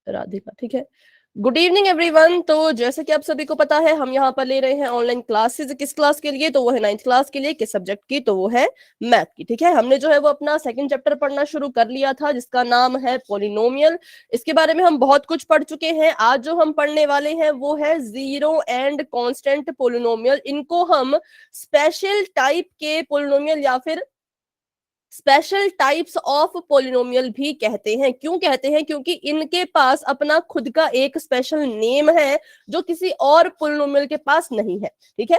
राधिका, ठीक है। Good evening everyone. तो जैसे कि आप सभी को पता है, हम यहाँ पर ले रहे हैं ऑनलाइन क्लासेस। किस क्लास के लिए? तो वो है 9th क्लास के लिए। किस सब्जेक्ट की? तो वो है मैथ की। ठीक है, हमने जो है वो अपना सेकंड चैप्टर पढ़ना शुरू कर लिया था, जिसका नाम है पॉलिनोमियल। इसके बारे में हम बहुत कुछ पढ़ चुके हैं। आज जो हम पढ़ने वाले हैं वो है जीरो एंड कांस्टेंट पॉलिनोमियल। इनको हम स्पेशल टाइप के पॉलिनोमियल या फिर स्पेशल टाइप्स ऑफ पोलिनोमियल भी कहते हैं। क्यों कहते हैं? क्योंकि इनके पास अपना खुद का एक स्पेशल नेम है जो किसी और पोलिनोमियल के पास नहीं है। ठीक है,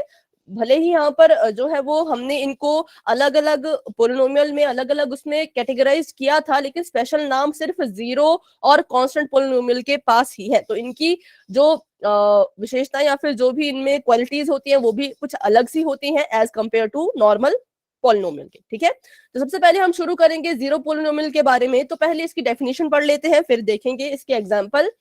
भले ही यहाँ पर जो है वो हमने इनको अलग अलग पोलिनोमियल में अलग अलग उसमें कैटेगराइज किया था, लेकिन स्पेशल नाम सिर्फ जीरो और कांस्टेंट पोलिनोमियल के पास ही है। तो इनकी जो विशेषता या फिर जो भी इनमें क्वालिटीज होती है वो भी कुछ अलग सी होती हैं as compare to normal polynomial के। ठीक है, तो सबसे पहले हम शुरू करेंगे जीरो पॉलिनोमियल के बारे में। तो पहले इसकी डेफिनेशन पढ़ लेते हैं, फिर देखेंगे इसके example.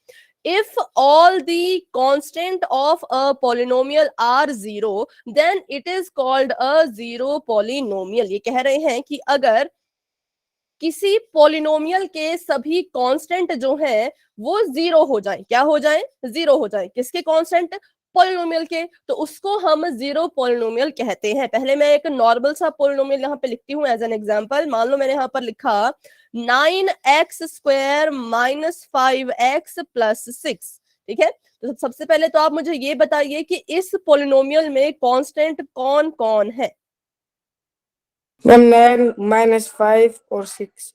If all the constant of a polynomial are zero then it is called a zero polynomial. ये कह रहे हैं कि अगर किसी पॉलिनोमियल के सभी कांस्टेंट जो हैं वो जीरो हो जाए। क्या हो जाए? जीरो हो जाए। किसके कांस्टेंट? पॉलिनोमियल के। तो उसको हम जीरो पॉलिनोमियल कहते हैं। पहले मैं एक नॉर्मल सा पॉलिनोमियल यहाँ पे लिखती हूँ एज एन एग्जांपल। मान लो मैंने यहाँ पर लिखा 9x² माइनस 5x प्लस 6। ठीक है, तो सबसे पहले तो आप मुझे ये बताइए कि इस पॉलिनोमियल में कांस्टेंट कौन कौन है? मैम 9 -5 और 6।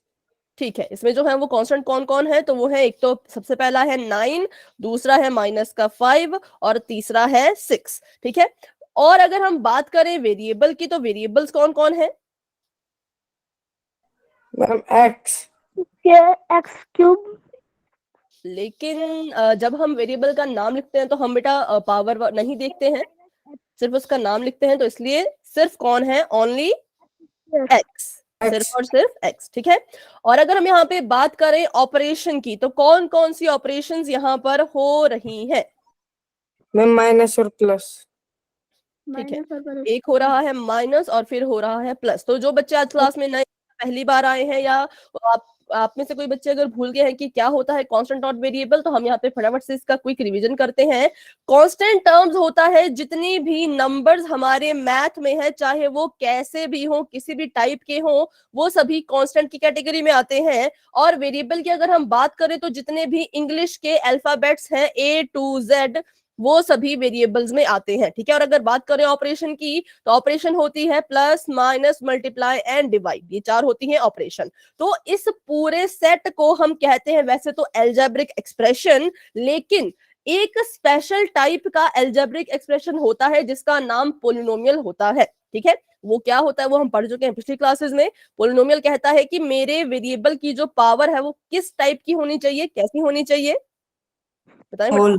ठीक है, इसमें जो है वो कांस्टेंट कौन कौन है? तो वो है, एक तो सबसे पहला है 9, दूसरा है माइनस का 5 और तीसरा है 6। ठीक है, और अगर हम बात करें वेरिएबल की, तो वेरिएबल्स कौन कौन है? Ma'am x x³। लेकिन जब हम वेरिएबल का नाम लिखते हैं तो हम बेटा पावर नहीं देखते हैं, सिर्फ उसका नाम लिखते हैं। तो इसलिए सिर्फ कौन है? ओनली x, सिर्फ और सिर्फ x। ठीक है, और अगर हम यहाँ पे बात करें ऑपरेशन की, तो कौन कौन सी ऑपरेशंस यहाँ पर हो रही हैं? मैम माइनस और प्लस। ठीक है, एक हो रहा है माइनस और फिर हो रहा है प्लस। तो जो बच्चे आज क्लास में नए पहली बार आए हैं, या आप में से कोई बच्चे अगर भूल गए हैं कि क्या होता है कांस्टेंट और वेरिएबल, तो हम यहाँ पे फटाफट से इसका क्विक रिवीजन करते हैं। कांस्टेंट टर्म्स होता है जितनी भी नंबर्स हमारे मैथ में है, चाहे वो कैसे भी हो, किसी भी टाइप के हो, वो सभी कांस्टेंट की कैटेगरी में आते हैं। और वेरिएबल की अगर हम बात करें तो जितने भी इंग्लिश के अल्फाबेट्स हैं A to Z, वो सभी वेरिएबल्स में आते हैं। ठीक है, और अगर बात करें ऑपरेशन की, तो ऑपरेशन होती है plus, minus, multiply and divide. ये चार होती हैं ऑपरेशन। तो इस पूरे सेट को हम कहते हैं वैसे तो अलजेब्रिक एक्सप्रेशन, लेकिन एक स्पेशल टाइप का अलजेब्रिक एक्सप्रेशन होता है जिसका नाम पोलिनोमियल होता है। ठीक है, वो क्या होता है वो हम पढ़ चुके हैं पिछली क्लासेस में। पोलिनोमियल कहता है कि मेरे वेरिएबल की जो पावर है वो किस टाइप की होनी चाहिए, कैसी होनी चाहिए, बताएं?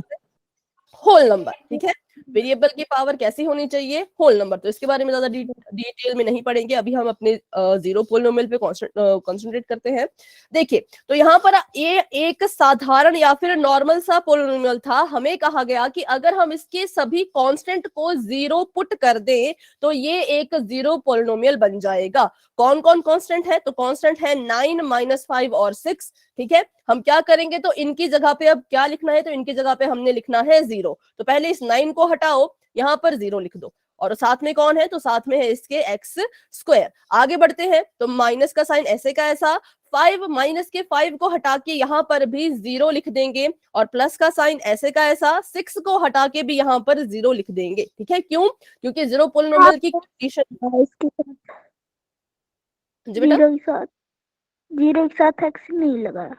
Whole number. ठीक है, वेरिएबल की पावर कैसी होनी चाहिए? Whole number. तो इसके बारे में ज्यादा डिटेल में नहीं पढ़ेंगे, अभी हम अपने जीरो पॉलिनोमियल पे कॉन्सेंट्रेट करते हैं। देखिए, तो यहाँ पर ये एक साधारण या फिर नॉर्मल सा पॉलिनोमियल था। हमें कहा गया कि अगर हम इसके सभी कांस्टेंट को जीरो पुट कर दें तो ये एक जीरो पॉलिनोमियल बन जाएगा। कौन कौन कांस्टेंट है? तो कांस्टेंट है 9, -5 और 6। ठीक है, हम क्या करेंगे तो इनकी जगह पे अब क्या लिखना है? तो इनकी जगह पे हमने लिखना है जीरो। तो पहले इस 9 को हटाओ, यहाँ पर जीरो लिख दो, और साथ में कौन है? तो साथ में है इसके x²। आगे बढ़ते हैं तो माइनस का साइन ऐसे का ऐसा, 5 माइनस के 5 को हटा के यहाँ पर भी जीरो लिख देंगे, और प्लस का साइन ऐसे का ऐसा, 6 को हटा के भी यहाँ पर जीरो लिख देंगे। ठीक है, क्यों? क्योंकि जीरो पॉलिनोमियल की कंडीशन। जी बेटा, जीरो के साथ एक्स नहीं लगाया।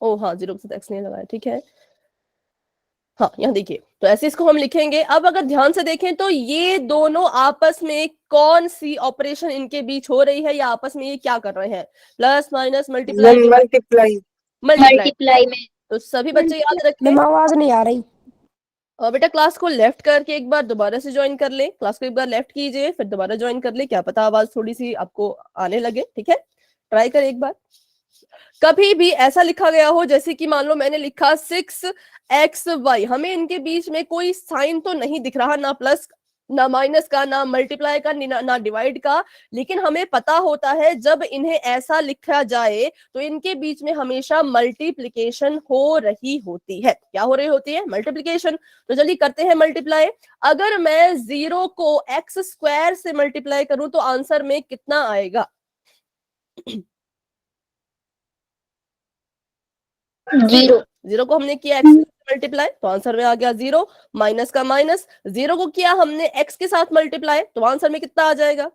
ओ हाँ, जीरो के साथ एक्स नहीं लगाया। ठीक है, हाँ यहाँ देखिए, तो ऐसे इसको हम लिखेंगे। अब अगर ध्यान से देखें तो ये दोनों आपस में कौन सी ऑपरेशन इनके बीच हो रही है, या आपस में ये क्या कर रहे हैं? प्लस, माइनस, मल्टीप्लाई, मल्टीप्लाई में। तो सभी बच्चे याद रखें। आवाज नहीं आ रही। बेटा क्लास को लेफ्ट करके एक बार दोबारा से ज्वाइन कर ले, क्लास को एक बार लेफ्ट कीजिए फिर दोबारा ज्वाइन कर ले, क्या पता आवाज थोड़ी सी आपको आने लगे। ठीक है, ट्राई कर एक बार। कभी भी ऐसा लिखा गया हो जैसे कि मान लो मैंने लिखा 6xy, हमें इनके बीच में कोई साइन तो नहीं दिख रहा, ना प्लस ना माइनस का, ना मल्टीप्लाई का, ना डिवाइड का। लेकिन हमें पता होता है जब इन्हें ऐसा लिखा जाए तो इनके बीच में हमेशा मल्टीप्लिकेशन हो रही होती है। क्या हो रही होती है? मल्टीप्लिकेशन। तो जल्दी करते हैं मल्टीप्लाई। अगर मैं 0 को एक्स स्क्वायर से मल्टीप्लाई करूं तो आंसर में कितना आएगा? 0। 0 को हमने किया एक्स मल्टीप्लाई तो आंसर में आ गया 0। माइनस का माइनस, 0 को किया हमने एक्स के साथ मल्टीप्लाई तो आंसर में कितना आ जाएगा?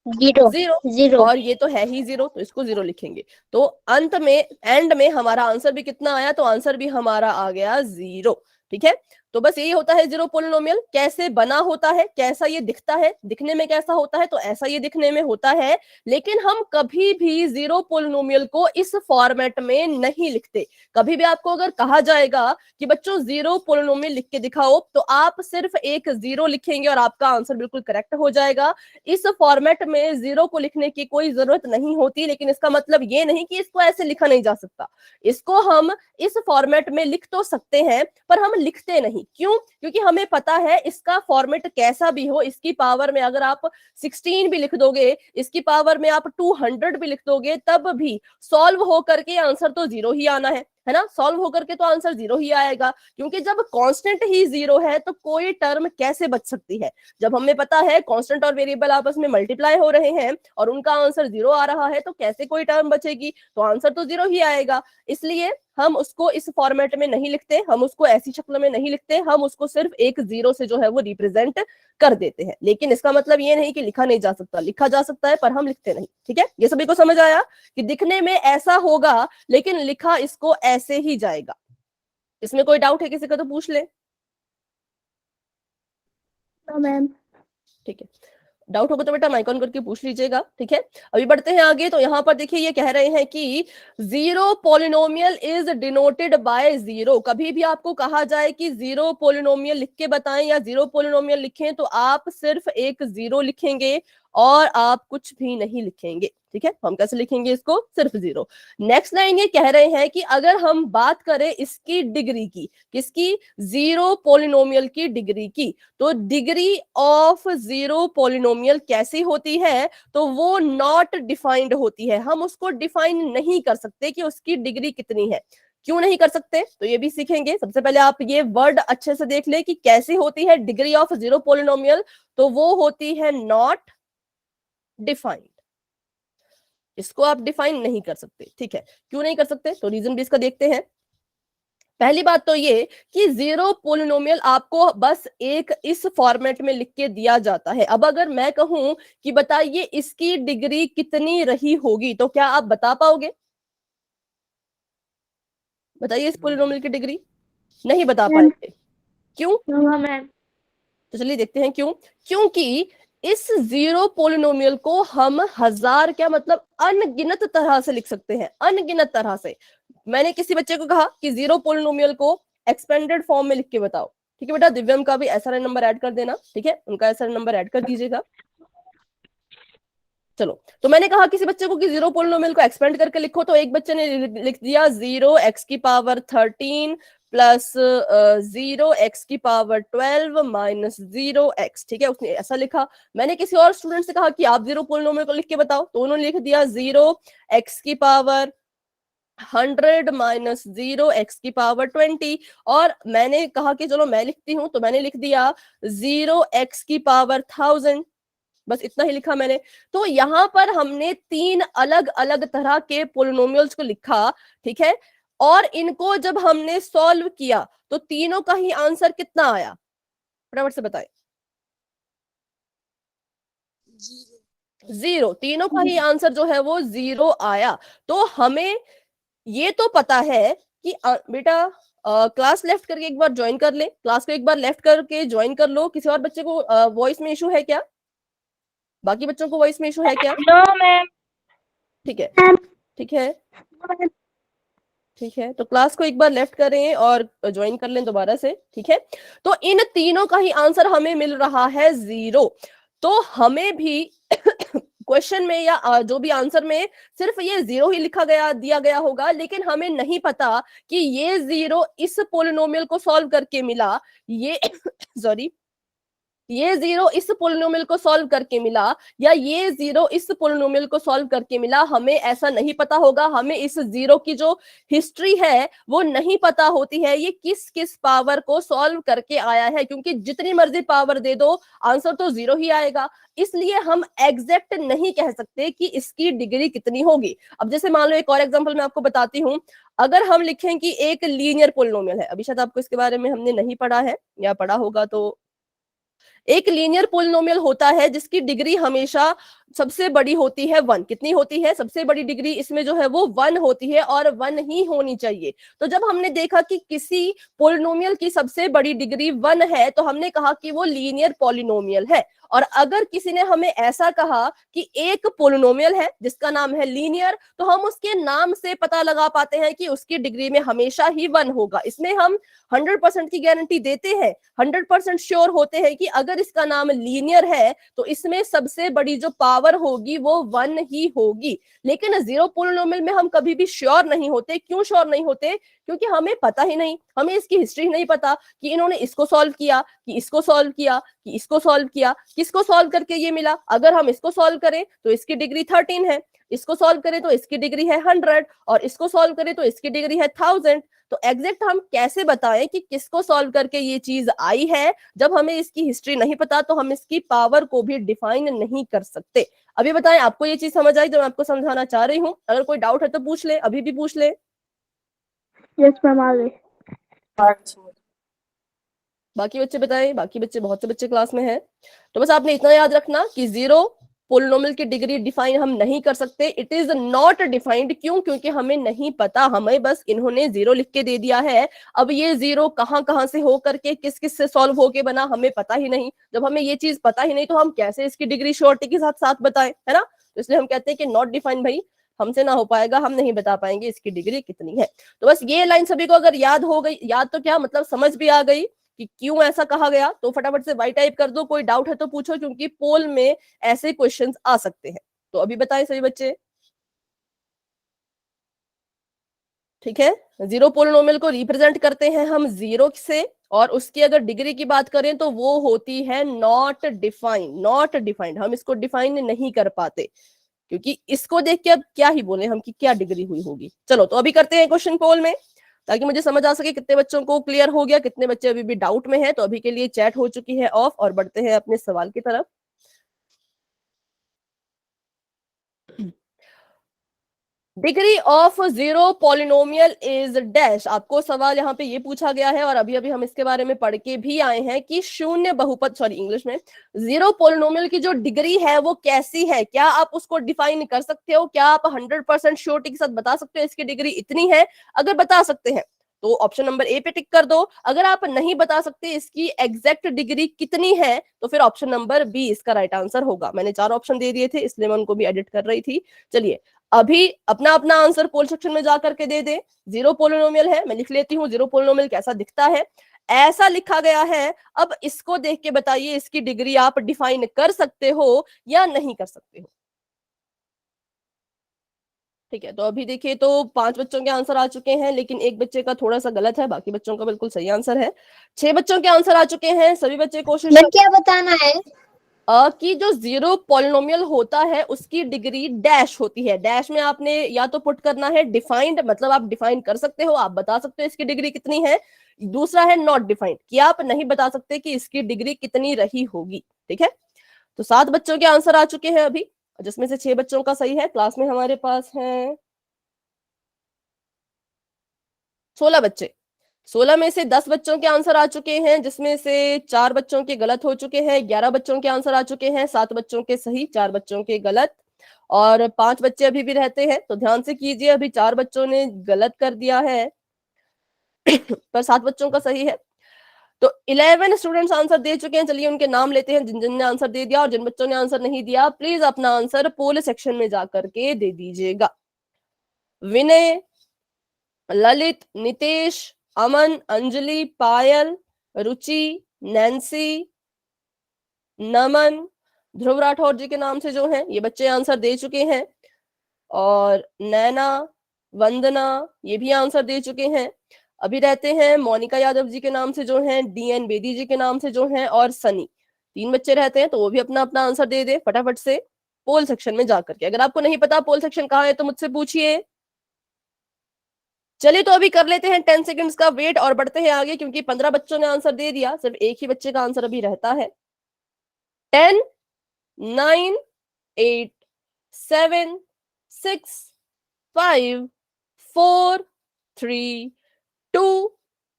0। और ये तो है ही 0 तो इसको 0 लिखेंगे। तो अंत में, एंड में हमारा आंसर भी कितना आया? तो आंसर भी हमारा आ गया 0। ठीक है। तो बस यही होता है जीरो पोलिनोमियल। कैसे बना होता है, कैसा ये दिखता है, दिखने में कैसा होता है? तो ऐसा ये दिखने में होता है। लेकिन हम कभी भी जीरो पोलिनोमियल को इस फॉर्मेट में नहीं लिखते। कभी भी आपको अगर कहा जाएगा कि बच्चों जीरो पोलिनोमियल लिख के दिखाओ तो आप सिर्फ एक 0 लिखेंगे और आपका आंसर बिल्कुल करेक्ट हो जाएगा। इस फॉर्मेट में 0 को लिखने की कोई जरूरत नहीं होती। लेकिन इसका मतलब ये नहीं कि इसको ऐसे लिखा नहीं जा सकता। इसको हम इस फॉर्मेट में लिख तो सकते हैं पर हम लिखते नहीं। क्यों? क्योंकि हमें पता है इसका फॉर्मेट कैसा भी हो, इसकी पावर में अगर आप 16 भी लिख दोगे, इसकी पावर में आप 200 भी लिख दोगे, तब भी सॉल्व होकर के आंसर तो 0 ही आना है ना? सॉल्व होकर के तो आंसर 0 ही आएगा। क्योंकि जब कांस्टेंट ही 0 है तो कोई टर्म कैसे बच सकती है? जब हमें पता है कांस्टेंट और वेरिएबल आपस में मल्टीप्लाई हो रहे हैं और उनका आंसर 0 आ रहा है तो कैसे कोई टर्म बचेगी? तो आंसर तो 0 ही आएगा। इसलिए हम उसको इस फॉर्मेट में नहीं लिखते, हम उसको ऐसी शक्ल में नहीं लिखते, हम उसको सिर्फ एक 0 से जो है वो रिप्रेजेंट कर देते हैं। लेकिन इसका मतलब ये नहीं कि लिखा नहीं जा सकता, लिखा जा सकता है पर हम लिखते नहीं। ठीक है, ये सभी को समझ आया कि दिखने में ऐसा होगा लेकिन लिखा इसको ऐसे ही जाएगा। इसमें कोई डाउट है किसी का तो पूछ ले। मैम ठीक है, डाउट होगा तो बेटा माइक ऑन करके पूछ लीजिएगा। ठीक है, अभी बढ़ते हैं आगे। तो यहाँ पर देखिए ये कह रहे हैं कि zero polynomial is denoted by 0। कभी भी आपको कहा जाए कि जीरो पोलिनोमियल लिख के बताएं या जीरो पोलिनोमियल लिखें तो आप सिर्फ एक 0 लिखेंगे और आप कुछ भी नहीं लिखेंगे। ठीक है, हम कैसे लिखेंगे इसको? सिर्फ 0। नेक्स्ट लाइन ये कह रहे हैं कि अगर हम बात करें इसकी डिग्री की, किसकी? जीरो पोलिनोमियल की डिग्री की, तो डिग्री ऑफ जीरो पोलिनोमियल कैसी होती है? तो वो नॉट डिफाइंड होती है। हम उसको डिफाइन नहीं कर सकते कि उसकी डिग्री कितनी है। क्यों नहीं कर सकते? तो ये भी सीखेंगे। सबसे पहले आप ये वर्ड अच्छे से देख ले कि कैसी होती है डिग्री ऑफ जीरो पोलिनोमियल। तो वो होती है नॉट डिफाइंड। इसको आप डिफाइन नहीं कर सकते। ठीक है, क्यों नहीं कर सकते? तो रीजन भी इसका देखते हैं। पहली बात तो ये कि जीरो पोलिनोमियल आपको बस एक इस फॉर्मेट में लिख के दिया जाता है। अब अगर मैं कहूं कि बताइए इसकी डिग्री कितनी रही होगी, तो क्या आप बता पाओगे? बताइए इस पोलिनोमियल की डिग्री नहीं बता पाएंगे। क्यों? तो चलिए देखते हैं क्यों। क्योंकि इस जीरो पोलिनोमियल को हम हजार, क्या मतलब अनगिनत तरह से लिख सकते हैं, अनगिनत तरह से। मैंने किसी बच्चे को कहा कि जीरो पोलिनोमियल को एक्सपेंडेड फॉर्म में लिख के बताओ। ठीक है बेटा, दिव्यम का भी एसआरएन नंबर ऐड कर देना। ठीक है, उनका एसआरएन नंबर ऐड कर दीजिएगा। चलो, तो मैंने कहा किसी बच्चे को कि जीरो पोलिनोमियल को एक्सपेंड करके लिखो, तो एक बच्चे ने लिख दिया 0x⁻13 plus 0x⁻12 minus 0x। ठीक है, उसने ऐसा लिखा। मैंने किसी और स्टूडेंट से कहा कि आप जीरो पोलिनोमियल को लिख के बताओ, तो उन्होंने लिख दिया 0x⁻100 माइनस 0x⁻20। और मैंने कहा कि चलो मैं लिखती हूं, तो मैंने लिख दिया 0x⁻1000। बस इतना ही लिखा मैंने। तो यहां पर हमने 3 अलग अलग तरह के पोलिनोमियल्स को लिखा। ठीक है, और इनको जब हमने सॉल्व किया तो तीनों का ही आंसर कितना आया? फटाफट से बताएं। 0। तीनों का ही आंसर जो है वो 0 आया। तो हमें ये तो पता है कि बेटा क्लास लेफ्ट करके एक बार ज्वाइन कर ले, क्लास को एक बार लेफ्ट करके ज्वाइन कर लो। किसी और बच्चे को वॉइस में इशू है क्या? बाकी बच्चों को वॉइस में इशू है क्या? No ma'am. ठीक है, ठीक है, ठीक है। तो क्लास को एक बार लेफ्ट करें और ज्वाइन कर लें दोबारा से। ठीक है, तो इन तीनों का ही आंसर हमें मिल रहा है 0। तो हमें भी क्वेश्चन में या जो भी आंसर में सिर्फ ये 0 ही लिखा गया, दिया गया होगा। लेकिन हमें नहीं पता कि ये 0 इस पोलिनोमियल को सॉल्व करके मिला, ये सॉरी ये 0 इस पोलिनोमियल को सॉल्व करके मिला या ये 0 इस पोलिनोमियल को सॉल्व करके मिला, हमें ऐसा नहीं पता होगा। हमें इस 0 की जो हिस्ट्री है वो नहीं पता होती है, ये किस किस पावर को सॉल्व करके आया है, क्योंकि जितनी मर्जी पावर दे दो आंसर तो 0 ही आएगा। इसलिए हम एग्जैक्ट नहीं कह सकते कि इसकी डिग्री कितनी होगी। अब जैसे मान लो एक और एग्जांपल मैं आपको बताती हूँ। अगर हम लिखें कि एक लीनियर पोलिनोमियल है, अभी शायद आपको इसके बारे में हमने नहीं पढ़ा है या पढ़ा होगा, तो एक लीनियर पोलिनोमियल होता है जिसकी डिग्री हमेशा सबसे बड़ी होती है 1। कितनी होती है? सबसे बड़ी डिग्री इसमें जो है वो 1 होती है और 1 ही होनी चाहिए। तो जब हमने देखा कि किसी पोलिनोमियल की सबसे बड़ी डिग्री 1 है तो हमने कहा कि वो लीनियर पोलिनोमियल है। और अगर किसी ने हमें ऐसा कहा कि एक पोलिनोमियल है जिसका नाम है लीनियर, तो हम उसके नाम से पता लगा पाते हैं कि उसकी डिग्री में हमेशा ही 1 होगा। इसमें हम 100% की गारंटी देते हैं, 100% श्योर होते हैं कि अगर इसका नाम लीनियर है तो इसमें सबसे बड़ी जो पावर होगी वो 1 ही होगी। लेकिन 0 पोलिनोमियल में हम कभी भी श्योर नहीं होते। क्यों श्योर नहीं होते? क्योंकि हमें पता ही नहीं, हमें इसकी हिस्ट्री नहीं पता कि इन्होंने इसको सॉल्व किया, कि इसको सॉल्व किया, कि इसको सॉल्व किया, किसको सॉल्व करके ये मिला। अगर हम इसको सॉल्व करें तो इसकी डिग्री 13 है, इसको सॉल्व करें तो इसकी डिग्री है 100 और इसको सॉल्व करें तो इसकी डिग्री है 1000। तो एग्जैक्ट हम कैसे बताएं कि किसको सॉल्व करके ये चीज आई है? जब हमें इसकी हिस्ट्री नहीं पता तो हम इसकी पावर को भी डिफाइन नहीं कर सकते। अभी बताएं, आपको ये चीज समझ आई जो मैं आपको समझाना चाह रही हूँ? अगर कोई डाउट है तो पूछ ले, अभी भी पूछ ले। यस मैम, आ गए। बाकी बच्चे बताएं, बाकी बच्चे, बहुत से बच्चे क्लास में हैं। तो बस आपने इतना याद रखना कि 0 पोलिनोमियल की डिग्री डिफाइन हम नहीं कर सकते। It is not defined. क्यों? क्योंकि हमें नहीं पता, हमें बस इन्होंने 0 लिख के दे दिया है। अब ये 0 कहां कहां से हो करके किस किस से सॉल्व होके बना हमें पता ही नहीं। जब हमें ये चीज पता ही नहीं तो हम कैसे इसकी डिग्री श्योरिटी के साथ साथ बताएं, है ना? तो इसलिए हम कहते हैं कि नॉट डिफाइंड, भाई हमसे ना हो पाएगा, हम नहीं बता पाएंगे इसकी डिग्री कितनी है। तो बस ये लाइन सभी को अगर याद हो गई, याद तो क्या मतलब समझ भी आ गई कि क्यों ऐसा कहा गया, तो फटाफट से वाई टाइप कर दो। कोई डाउट है तो पूछो, क्योंकि पोल में ऐसे क्वेश्चंस आ सकते हैं। तो अभी बताएं सभी बच्चे, ठीक है? 0 पोलिनोमियल को रिप्रेजेंट करते हैं हम 0 से, और उसकी अगर डिग्री की बात करें तो वो होती है नॉट डिफाइंड। नॉट डिफाइंड, हम इसको डिफाइन नहीं कर पाते, क्योंकि इसको देख के अब क्या ही बोले हम कि क्या डिग्री हुई होगी। चलो तो अभी करते हैं क्वेश्चन पोल में, ताकि मुझे समझ आ सके कितने बच्चों को क्लियर हो गया, कितने बच्चे अभी भी डाउट में हैं। तो अभी के लिए चैट हो चुकी है ऑफ, और बढ़ते हैं अपने सवाल की तरफ। Degree of 0 polynomial is dash. आपको सवाल यहाँ पे ये पूछा गया है, और अभी अभी हम इसके बारे में पढ़ के भी आए हैं कि शून्य बहुपद, सॉरी इंग्लिश में, 0 पॉलिनोमियल की जो डिग्री है वो कैसी है? क्या आप उसको डिफाइन कर सकते हो? क्या आप 100% श्योरिटी के साथ बता सकते हो इसकी डिग्री इतनी है? अगर बता सकते हैं तो ऑप्शन नंबर ए पे टिक कर दो। अगर आप नहीं बता सकते इसकी एग्जैक्ट डिग्री कितनी है तो फिर ऑप्शन नंबर बी इसका राइट आंसर होगा। मैंने 4 ऑप्शन दे दिए थे, इसलिए मैं उनको भी एडिट कर रही थी। चलिए अभी अपना अपना आंसर पोल सेक्शन में जाकर के दे दे। 0 पोलिनोमियल है, मैं लिख लेती हूँ 0 पोलिनोमियल कैसा दिखता है। ऐसा लिखा गया है। अब इसको देख के बताइए इसकी डिग्री आप डिफाइन कर सकते हो या नहीं कर सकते हो। ठीक है, तो अभी देखिए तो 5 बच्चों के आंसर आ चुके हैं, लेकिन एक बच्चे का थोड़ा सा गलत है, बाकी बच्चों का बिल्कुल सही आंसर है। 6 बच्चों के आंसर आ चुके हैं। सभी बच्चे कोशिश क्या बताना है कि जो 0 पॉलिनोमियल होता है उसकी डिग्री डैश होती है। डैश में आपने या तो पुट करना है डिफाइंड, मतलब आप डिफाइन कर सकते हो, आप बता सकते हो इसकी डिग्री कितनी है। दूसरा है नॉट डिफाइंड, कि आप नहीं बता सकते कि इसकी डिग्री कितनी रही होगी। ठीक है, तो 7 बच्चों के आंसर आ चुके हैं अभी, जिसमें से 6 बच्चों का सही है। क्लास में हमारे पास है 16 बच्चे। 16 में से 10 बच्चों के आंसर आ चुके हैं, जिसमें से 4 बच्चों के गलत हो चुके हैं। 11 बच्चों के आंसर आ चुके हैं, 7 बच्चों के सही, 4 बच्चों के गलत, और 5 बच्चे अभी भी रहते हैं। तो ध्यान से कीजिए, अभी 4 बच्चों ने गलत कर दिया है पर 7 बच्चों का सही है। तो 11 स्टूडेंट्स आंसर दे चुके हैं। चलिए उनके नाम लेते हैं, जिन जिन ने आंसर दे दिया, और जिन बच्चों ने आंसर नहीं दिया प्लीज अपना आंसर पोल सेक्शन में जाकर के दे दीजिएगा। विनय, ललित, नितेश, अमन, अंजलि, पायल, रुचि, नैन्सी, नमन, ध्रुव राठौर जी के नाम से जो हैं ये बच्चे आंसर दे चुके हैं, और नैना, वंदना ये भी आंसर दे चुके हैं। अभी रहते हैं मोनिका यादव जी के नाम से जो हैं, डीएन बेदी जी के नाम से जो हैं, और सनी, 3 बच्चे रहते हैं तो वो भी अपना अपना आंसर दे दे फटाफट से पोल सेक्शन में जाकर के। अगर आपको नहीं पता पोल सेक्शन कहाँ है तो मुझसे पूछिए। चलिए तो अभी कर लेते हैं 10 सेकंड्स का वेट और बढ़ते हैं आगे, क्योंकि 15 बच्चों ने आंसर दे दिया, सिर्फ एक ही बच्चे का आंसर अभी रहता है। 10, 9, 8, 7, 6, 5, 4, 3, 2,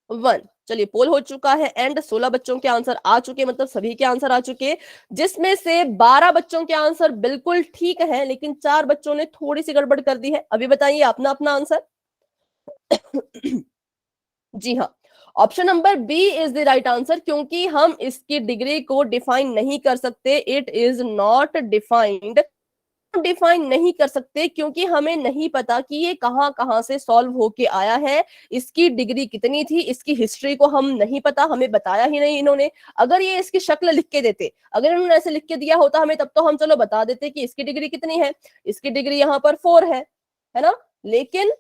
1। चलिए पोल हो चुका है एंड 16 बच्चों के आंसर आ चुके, मतलब सभी के आंसर आ चुके, जिसमें से 12 बच्चों के आंसर बिल्कुल ठीक है, लेकिन 4 बच्चों ने थोड़ी सी गड़बड़ कर दी है। अभी बताइए अपना अपना आंसर। जी हाँ, option number B is the right answer, क्योंकि हम इसकी डिग्री को डिफाइन नहीं कर सकते। It is not defined, define नहीं कर सकते क्योंकि हमें नहीं पता कि ये कहां कहां से सॉल्व होके आया है, इसकी डिग्री कितनी थी, इसकी हिस्ट्री को हम नहीं पता, हमें बताया ही नहीं इन्होंने। अगर ये इसकी शक्ल लिख के देते, अगर इन्होंने ऐसे लिख के दिया होता हमें, तब तो हम चलो बता देते कि इसकी डिग्री कितनी है, इसकी डिग्री यहाँ पर 4 है ना। लेकिन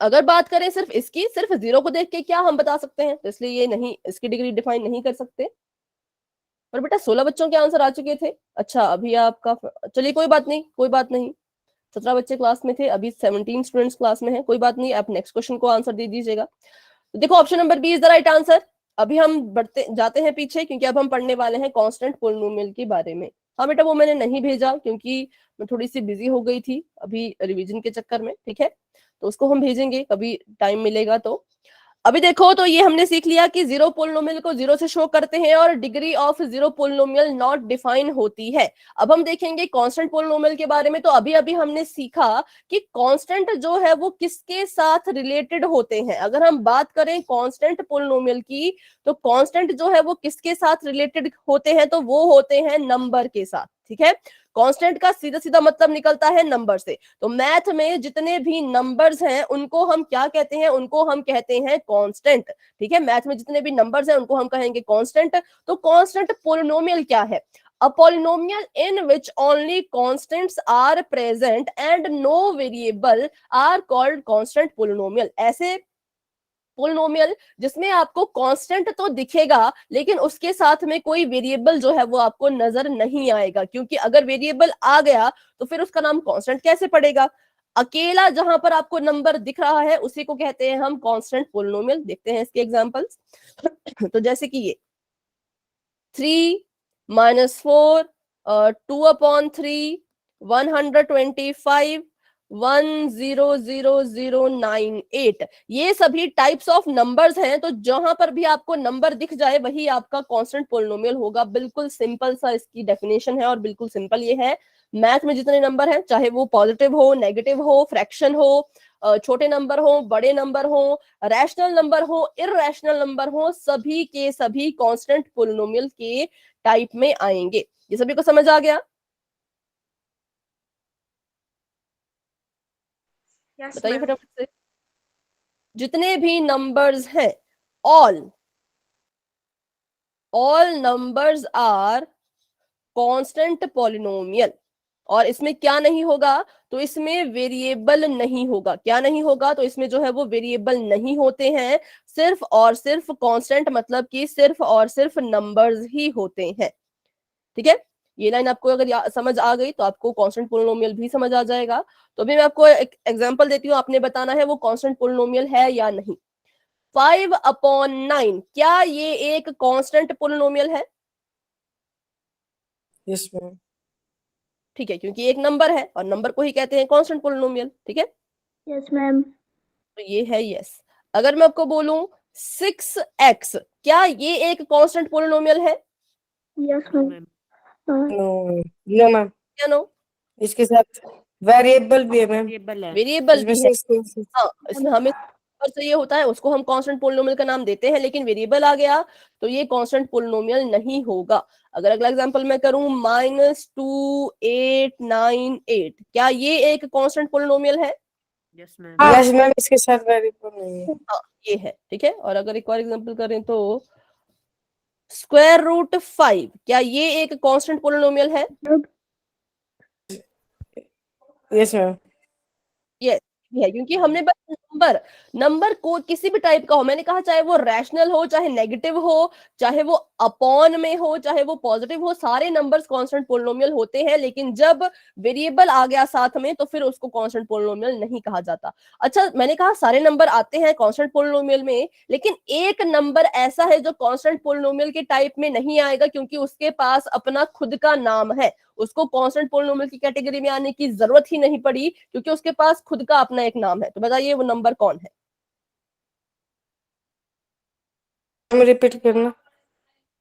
अगर बात करें सिर्फ इसकी, सिर्फ 0 को देख के क्या हम बता सकते हैं, तो इसलिए ये नहीं, इसकी डिग्री डिफाइन नहीं कर सकते। पर बेटा 16 बच्चों के आंसर आ चुके थे। अच्छा अभी आपका, चलिए कोई बात नहीं, कोई बात नहीं, 17 बच्चे क्लास में थे, अभी 17 स्टूडेंट्स क्लास में हैं, कोई बात नहीं, आप नेक्स्ट क्वेश्चन को आंसर दे दीजिएगा। तो देखो option number B is the right answer. अभी हम बढ़ते जाते हैं पीछे, क्योंकि अब हम पढ़ने वाले हैं कांस्टेंट पोलिनोमियल के बारे में। हाँ बेटा वो मैंने नहीं भेजा क्योंकि मैं थोड़ी सी बिजी हो गई थी अभी रिवीजन के चक्कर में, ठीक है, तो उसको हम भेजेंगे कभी टाइम मिलेगा तो। अभी देखो तो ये हमने सीख लिया कि जीरो पोलिनोमियल को 0 से शो करते हैं और degree of zero polynomial not define होती है। अब हम देखेंगे कांस्टेंट पोलिनोमियल के बारे में। तो अभी अभी हमने सीखा कि कांस्टेंट जो है वो किसके साथ रिलेटेड होते हैं। अगर हम बात करें कांस्टेंट पोलिनोमियल की, तो कांस्टेंट जो है वो किसके साथ रिलेटेड होते हैं, तो वो होते हैं नंबर के साथ, ठीक है। कांस्टेंट का सीधा सीधा मतलब निकलता है नंबर से। तो मैथ में जितने भी नंबर्स हैं उनको हम क्या कहते हैं, उनको हम कहते हैं कांस्टेंट, ठीक है। मैथ में जितने भी नंबर्स हैं उनको हम कहेंगे कांस्टेंट। तो कांस्टेंट पोलिनोमियल क्या है? A polynomial in which only constants are present and no variable are called constant polynomial। ऐसे पोलिनोमियल जिसमें आपको कांस्टेंट तो दिखेगा लेकिन उसके साथ में कोई वेरिएबल जो है वो आपको नजर नहीं आएगा, क्योंकि अगर वेरिएबल आ गया तो फिर उसका नाम कांस्टेंट कैसे पड़ेगा। अकेला जहां पर आपको नंबर दिख रहा है उसी को कहते हैं हम कांस्टेंट पोलिनोमियल। देखते हैं इसके एग्जांपल्स। तो जैसे कि ये 3 - 4 2/3 125 1000098, ये सभी टाइप्स ऑफ नंबर्स हैं। तो जहां पर भी आपको नंबर दिख जाए वही आपका कांस्टेंट पोलिनोमियल होगा। बिल्कुल सिंपल सा इसकी डेफिनेशन है और बिल्कुल सिंपल ये है। मैथ में जितने नंबर हैं, चाहे वो पॉजिटिव हो, नेगेटिव हो, फ्रैक्शन हो, छोटे नंबर हो, बड़े नंबर हो, रैशनल नंबर हो, इररैशनल नंबर हो, सभी के सभी कांस्टेंट पोलिनोमियल के टाइप में आएंगे। ये सभी को समझ आ गया? बताइए फटाफट से। जितने भी नंबर्स हैं, all numbers are constant polynomial. और इसमें क्या नहीं होगा, तो इसमें वेरिएबल नहीं होगा। क्या नहीं होगा, तो इसमें जो है वो वेरिएबल नहीं होते हैं, सिर्फ और सिर्फ कांस्टेंट, मतलब कि सिर्फ और सिर्फ नंबर्स ही होते हैं, ठीक है। ये लाइन आपको अगर समझ आ गई तो आपको कांस्टेंट पोलिनोमियल भी समझ आ जाएगा। तो अभी मैं आपको एक एग्जांपल देती हूँ, आपने बताना है वो कांस्टेंट पोलिनोमियल है या नहीं। 5/9 क्या ये एक कांस्टेंट पोलिनोमियल है? Yes ma'am. ठीक है, क्योंकि एक नंबर है और नंबर को ही कहते हैं कांस्टेंट पोलिनोमियल, ठीक है। Yes ma'am. तो ये है यस। अगर मैं आपको बोलूं 6x, क्या ये एक कांस्टेंट पोलिनोमियल है? Yes ma'am. No no ma'am, क्या नो? इसके साथ वेरिएबल भी है मैम। वेरिएबल भी है। इसमें हाँ, इसमें हमें नंबर से ये होता है, उसको हम कांस्टेंट पोलिनोमियल का नाम देते हैं, लेकिन वेरिएबल आ गया तो ये कांस्टेंट पोलिनोमियल नहीं होगा। अगर अगला एग्जांपल मैं करूं -2898, क्या ये एक कांस्टेंट पोलिनोमियल है? यस मैम, इसके साथ वेरिएबल नहीं है। हाँ ये है, ठीक है। और अगर एक और एग्जांपल करें तो √5, क्या ये एक कांस्टेंट पोलिनोमियल है? Yes ma'am. यस है, क्योंकि हमने बस नंबर नंबर को किसी भी टाइप का हो, मैंने कहा चाहे वो रैशनल हो, चाहे नेगेटिव हो, चाहे वो अपॉन में हो, चाहे वो पॉजिटिव हो, सारे नंबर्स कांस्टेंट पोलिनोमियल होते हैं, लेकिन जब वेरिएबल आ गया साथ में तो फिर उसको कांस्टेंट पोलिनोमियल नहीं कहा जाता। अच्छा, मैंने कहा सारे नंबर आते हैं कांस्टेंट पोलिनोमियल में, लेकिन एक नंबर ऐसा है जो कांस्टेंट पोलिनोमियल के टाइप में नहीं आएगा, क्योंकि उसके पास अपना खुद का नाम है। उसको कांस्टेंट पोलिनोमियल की कैटेगरी में आने की जरूरत ही नहीं पड़ी, क्योंकि उसके पास खुद का अपना एक नाम है। तो बताइए वो नंबर कौन है? रिपीट करना।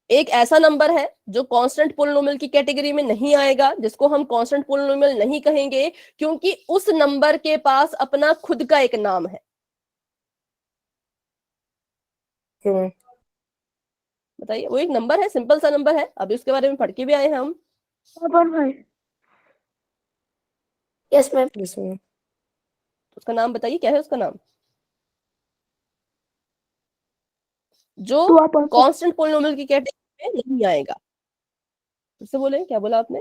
एक ऐसा नंबर है जो कांस्टेंट पोलिनोमियल की कैटेगरी में नहीं आएगा, जिसको हम कांस्टेंट पोलिनोमियल नहीं कहेंगे, क्योंकि उस नंबर के पास अपना खुद का एक नाम है। क्यों? बताइए, वो एक नंबर है, सिंपल सा नंबर है, अभी उसके बारे में पढ़ के भी आए हैं हम। 4.5। Yes ma'am. Yes ma'am. उसका नाम बताइए, क्या है उसका नाम जो 2.5। कांस्टेंट पोलिनोमियल की कैटेगरी में नहीं आएगा? फिर से बोले, क्या बोला आपने?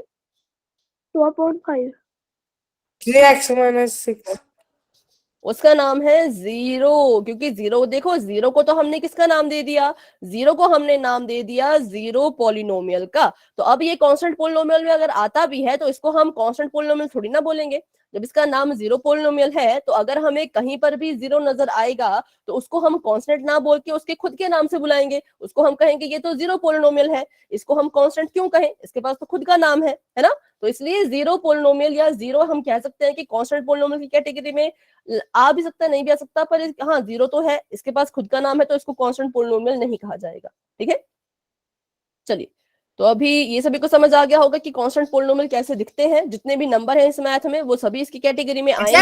2.5। 3x-6। उसका नाम है जीरो, क्योंकि जीरो, देखो जीरो को तो हमने किसका नाम दे दिया? जीरो को हमने नाम दे दिया जीरो पोलिनोमियल का। तो अब ये कांस्टेंट पोलिनोमियल में अगर आता भी है तो इसको हम कांस्टेंट पोलिनोमियल थोड़ी ना बोलेंगे। जब इसका नाम जीरो पोलिनोमियल है तो अगर हमें कहीं पर भी जीरो नजर आएगा तो उसको हम कांस्टेंट ना बोल के उसके खुद के नाम से बुलाएंगे। उसको हम कहेंगे ये तो जीरो पोलिनोमियल है, इसको हम कांस्टेंट क्यों कहें, इसके पास तो खुद का नाम है ना। तो इसलिए जीरो पोलिनोमियल या जीरो हम कह सकते हैं कि कांस्टेंट पोलिनोमियल की कैटेगरी में आ भी सकता है, नहीं भी आ सकता, पर हाँ जीरो तो है, इसके पास खुद का नाम है, तो इसको कांस्टेंट पोलिनोमियल नहीं कहा जाएगा। ठीक है, चलिए। तो अभी ये सभी को समझ आ गया होगा कि कांस्टेंट पोलिनोमियल कैसे दिखते हैं। जितने भी नंबर हैं इस मैथ में वो सभी इसकी कैटेगरी में आएंगे।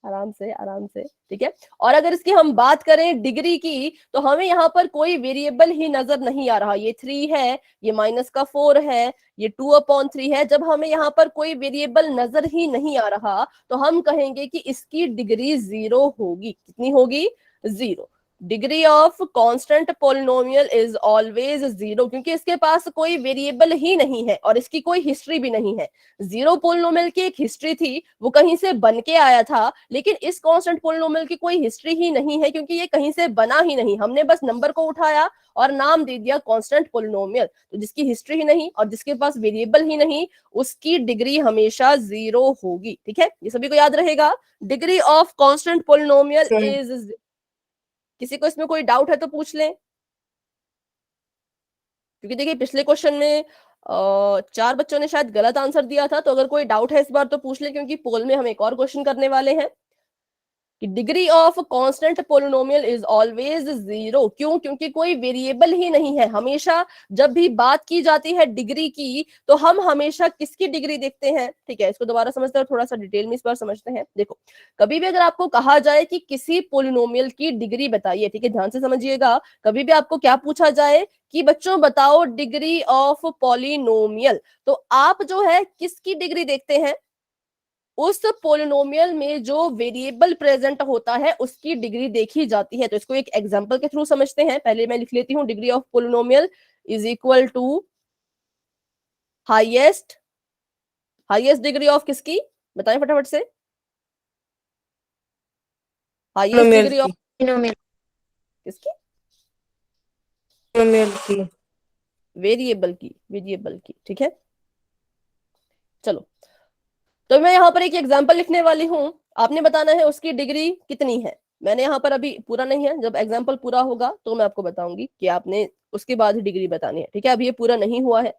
आराम से, आराम से, ठीक है। और अगर इसकी हम बात करें डिग्री की, तो हमें यहाँ पर कोई वेरिएबल ही नजर नहीं आ रहा। ये 3 है, ये -4 है, ये 2/3 है। जब हमें यहाँ पर कोई वेरिएबल नजर ही नहीं आ रहा तो हम कहेंगे कि इसकी डिग्री 0 होगी। कितनी होगी? 0। Degree of constant polynomial is always 0, क्योंकि इसके पास कोई वेरिएबल ही नहीं है और इसकी कोई हिस्ट्री भी नहीं है। जीरो पोलिनोमियल की एक हिस्ट्री थी, वो कहीं से बन के आया था, लेकिन इस कांस्टेंट पोलिनोमियल की कोई हिस्ट्री ही नहीं है, क्योंकि ये कहीं से बना ही नहीं। हमने बस नंबर को उठाया और नाम दे दिया कांस्टेंट पोलिनोमियल। तो जिसकी हिस्ट्री ही नहीं और जिसके पास वेरिएबल ही नहीं, उसकी डिग्री हमेशा 0 होगी। ठीक है, ये सभी को याद रहेगा। Degree of constant polynomial is, किसी को इसमें कोई डाउट है तो पूछ लें, क्योंकि देखिए पिछले क्वेश्चन में 4 बच्चों ने शायद गलत आंसर दिया था। तो अगर कोई डाउट है इस बार तो पूछ ले, क्योंकि पोल में हम एक और क्वेश्चन करने वाले हैं कि degree of constant polynomial is always 0। क्यों? क्योंकि कोई वेरिएबल ही नहीं है। हमेशा जब भी बात की जाती है डिग्री की तो हम हमेशा किसकी डिग्री देखते हैं? ठीक है, इसको दोबारा समझते हैं, थोड़ा सा डिटेल में इस बार समझते हैं। देखो, कभी भी अगर आपको कहा जाए कि किसी पोलिनोमियल की डिग्री बताइए, ठीक है, ध्यान से समझिएगा। कभी भी आपको क्या पूछा जाए कि बच्चों बताओ डिग्री ऑफ पॉलिनोमियल, तो आप जो है किसकी डिग्री देखते हैं? उस पोलिनोमियल में जो वेरिएबल प्रेजेंट होता है उसकी डिग्री देखी जाती है। तो इसको एक एग्जांपल के थ्रू समझते हैं। पहले मैं लिख लेती हूं, degree of polynomial is equal to highest degree of किसकी? बताएं फटाफट से। हाईएस्ट डिग्री ऑफ किसकी? वेरिएबल की। ठीक है, चलो। तो मैं यहाँ पर एक एग्जांपल लिखने वाली हूँ, आपने बताना है उसकी डिग्री कितनी है। मैंने यहाँ पर अभी पूरा नहीं है, जब एग्जांपल पूरा होगा तो मैं आपको बताऊंगी कि आपने उसके बाद ही डिग्री बतानी है। ठीक है, अभी ये पूरा नहीं हुआ है।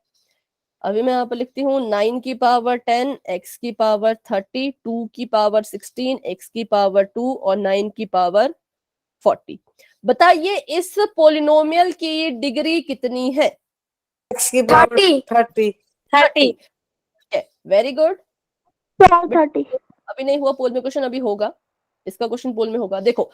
अभी मैं यहाँ पर लिखती हूँ 9 की पावर 10, x की पावर 30, 2 की पावर 16, x की पावर 2 और 9 की पावर 40। बताइए इस पोलिनोमियल की डिग्री कितनी है? x की पावर 30। Very good. 30। अभी नहीं हुआ पोल में क्वेश्चन, अभी होगा, इसका क्वेश्चन पोल में होगा। देखो,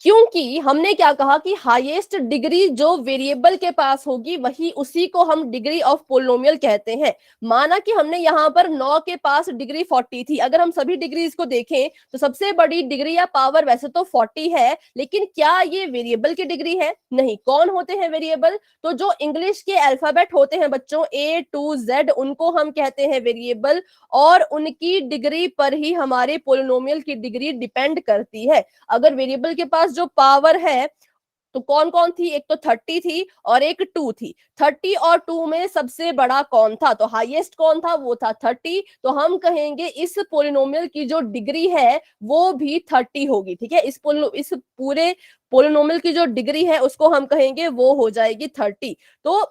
क्योंकि हमने क्या कहा कि हाईएस्ट डिग्री जो वेरिएबल के पास होगी वही उसी को हम डिग्री ऑफ पोलिनोमियल कहते हैं। माना कि हमने यहाँ पर 9 के पास डिग्री 40 थी, अगर हम सभी डिग्रीज को देखें तो सबसे बड़ी डिग्री या पावर वैसे तो 40 है, लेकिन क्या ये वेरिएबल की डिग्री है? नहीं। कौन होते हैं वेरिएबल? तो जो इंग्लिश के अल्फाबेट होते हैं बच्चों A to Z, उनको हम कहते हैं वेरिएबल, और उनकी डिग्री पर ही हमारे पोलिनोमियल की डिग्री डिपेंड करती है। अगर वेरिएबल के पास जो पावर है तो कौन कौन थी? एक तो 30 थी और एक 2 थी। 30 और 2 में सबसे बड़ा कौन था? तो हाईएस्ट कौन था? वो था 30। तो हम कहेंगे इस पोलिनोमियल की जो डिग्री है वो भी 30 होगी। ठीक है, इस पूरे पोलिनोमियल की जो डिग्री है उसको हम कहेंगे वो हो जाएगी 30। तो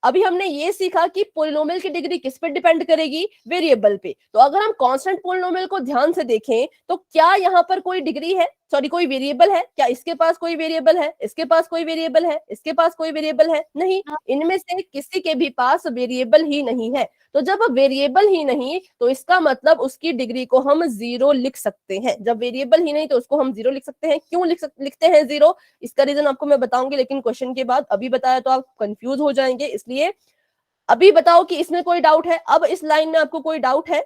अभी हमने ये सीखा कि पोलिनोमियल की डिग्री किस पे डिपेंड करेगी? वेरिएबल पे। तो अगर हम कांस्टेंट पोलिनोमियल को ध्यान से देखें तो क्या यहाँ पर कोई डिग्री है, सॉरी कोई वेरिएबल है? क्या इसके पास कोई वेरिएबल है? इसके पास कोई वेरिएबल है? इसके पास कोई वेरिएबल है? नहीं, इनमें से किसी के भी पास वेरिएबल ही नहीं है। तो जब वेरिएबल ही नहीं तो इसका मतलब उसकी डिग्री को हम 0 लिख सकते हैं। जब वेरिएबल ही नहीं तो उसको हम 0 लिख सकते हैं। क्यों लिखते हैं 0? इसका रीजन आपको मैं बताऊंगी, लेकिन क्वेश्चन के बाद। अभी बताया तो आप कंफ्यूज हो जाएंगे, इसलिए अभी बताओ कि इसमें कोई डाउट है? अब इस लाइन में आपको कोई डाउट है?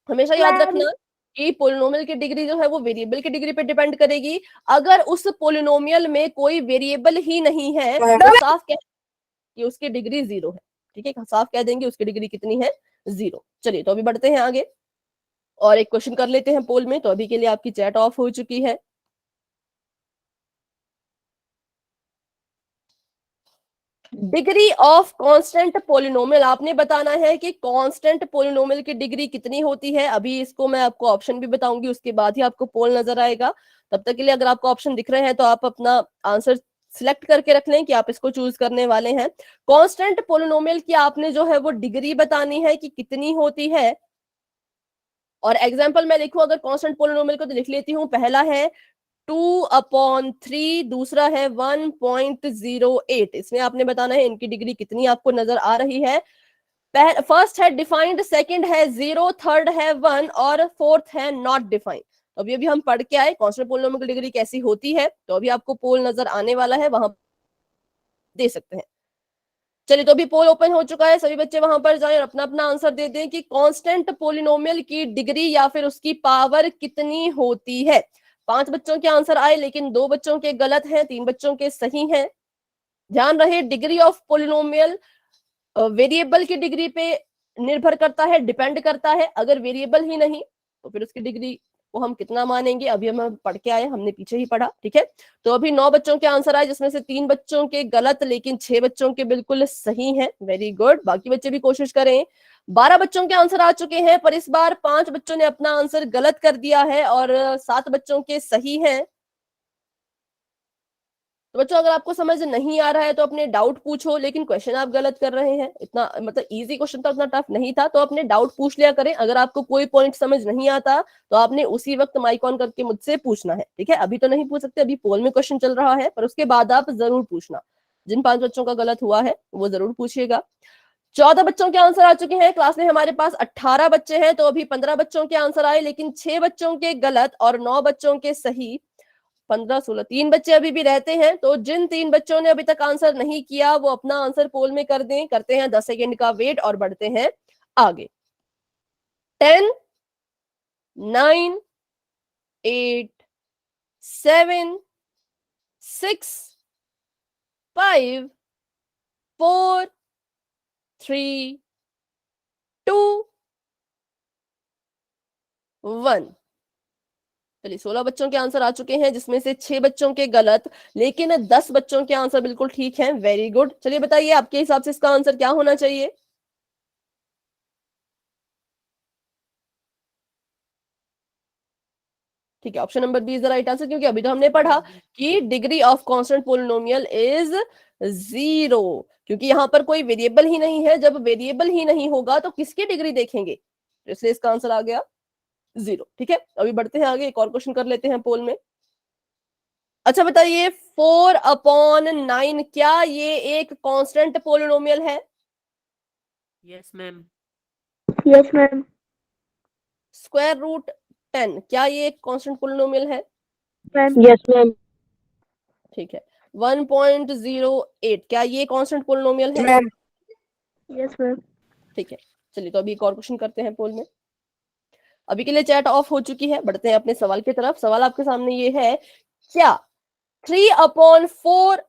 हमेशा याद रखना कि पोलिनोमियल की डिग्री जो है वो वेरिएबल की डिग्री पे डिपेंड करेगी। अगर उस पोलिनोमियल में कोई वेरिएबल ही नहीं है तो साफ कह कि उसकी डिग्री 0 है। ठीक है, साफ कह देंगे उसकी डिग्री कितनी है? 0। चलिए तो अभी बढ़ते हैं आगे और एक क्वेश्चन कर लेते हैं पोल में। तो अभी के लिए आपकी चैट ऑफ हो चुकी है। डिग्री ऑफ कांस्टेंट पोलिनोमियल, आपने बताना है कि कांस्टेंट पोलिनोमियल की डिग्री कितनी होती है। अभी इसको मैं आपको ऑप्शन भी बताऊंगी, उसके बाद ही आपको पोल नजर आएगा। तब तक के लिए अगर आपको ऑप्शन दिख रहे हैं तो आप अपना आंसर सिलेक्ट करके रख लें कि आप इसको चूज करने वाले हैं। कांस्टेंट पोलिनोमियल की आपने जो है वो डिग्री बतानी है कि कितनी होती है। और एग्जाम्पल मैं लिखूं अगर कांस्टेंट पोलिनोमियल को, तो लिख लेती हूँ। पहला है 2/3, दूसरा है 1.08। इसमें आपने बताना है इनकी डिग्री कितनी आपको नजर आ रही है। फर्स्ट है डिफाइंड, सेकंड है 0, थर्ड है 1 और फोर्थ है नॉट डिफाइंड। तो अभी हम पढ़ के आए कांस्टेंट पोलिनोमियल की डिग्री कैसी होती है, तो अभी आपको पोल नजर आने वाला है, वहां दे सकते हैं। चलिए तो अभी पोल ओपन हो चुका है, सभी बच्चे वहां पर जाएं और अपना अपना आंसर दे दें कि कांस्टेंट पोलिनोमियल की डिग्री या फिर उसकी पावर कितनी होती है। 5 बच्चों के आंसर आए, लेकिन 2 बच्चों के गलत हैं, 3 बच्चों के सही हैं। ध्यान रहे डिग्री ऑफ पोलिनोमियल वेरिएबल की डिग्री पे निर्भर करता है, डिपेंड करता है। अगर वेरिएबल ही नहीं तो फिर उसकी डिग्री को हम कितना मानेंगे? अभी हम पढ़ के आए, हमने पीछे ही पढ़ा। ठीक है, तो अभी 9 बच्चों के आंसर आए, जिसमें से 3 बच्चों के गलत, लेकिन 6 बच्चों के बिल्कुल सही हैं। वेरी गुड, बाकी बच्चे भी कोशिश करें। 12 बच्चों के आंसर आ चुके हैं, पर इस बार 5 बच्चों ने अपना आंसर गलत कर दिया है और 7 बच्चों के सही हैं। तो बच्चों अगर आपको समझ नहीं आ रहा है तो अपने डाउट पूछो, लेकिन क्वेश्चन आप गलत कर रहे हैं। इतना मतलब इजी क्वेश्चन तो उतना टफ नहीं था, तो अपने डाउट पूछ लिया करें। अगर आपको कोई पॉइंट समझ नहीं आता तो आपने उसी वक्त माइक ऑन करके मुझसे पूछना है। ठीक है, अभी तो नहीं पूछ सकते, अभी पोल में क्वेश्चन चल रहा है, पर उसके बाद आप जरूर पूछना। जिन 5 बच्चों का गलत हुआ है वो जरूर पूछिएगा। 14 बच्चों के आंसर आ चुके हैं, क्लास में हमारे पास 18 बच्चे हैं, तो अभी 15 बच्चों के आंसर आए, लेकिन 6 बच्चों के गलत और 9 बच्चों के सही। 15, 16, 3 बच्चे अभी भी रहते हैं। तो जिन 3 बच्चों ने अभी तक आंसर नहीं किया वो अपना आंसर पोल में कर दें। करते हैं 10 सेकेंड का वेट और बढ़ते हैं आगे। 10, 9, 8, 7, 6, 5, 4, 3, 2, 1। चलिए 16 बच्चों के आंसर आ चुके हैं, जिसमें से 6 बच्चों के गलत, लेकिन 10 बच्चों के आंसर बिल्कुल ठीक हैं। Very good. चलिए बताइए आपके हिसाब से इसका आंसर क्या होना चाहिए? ठीक है, option number B is the right answer, क्योंकि अभी तो हमने पढ़ा कि degree of constant polynomial is 0, क्योंकि यहाँ पर कोई वेरिएबल ही नहीं है। जब वेरिएबल ही नहीं होगा तो किसकी डिग्री देखेंगे? इसलिए इसका आंसर आ गया 0। ठीक है, अभी बढ़ते हैं आगे, एक और क्वेश्चन कर लेते हैं पोल में। अच्छा बताइए 4/9 क्या ये एक कांस्टेंट पोलिनोमियल है? Yes ma'am. Yes ma'am. Square root 10 क्या ये एक कांस्टेंट पोलिनोमियल है? मैम। Yes ma'am. ठीक है 1.08 क्या ये कांस्टेंट पोलिनोमियल है? Ma'am yes ma'am. ठीक है चलिए तो अभी एक और क्वेश्चन करते हैं पोल में। अभी के लिए चैट ऑफ हो चुकी है, बढ़ते हैं अपने सवाल की तरफ। सवाल आपके सामने ये है, क्या 3/4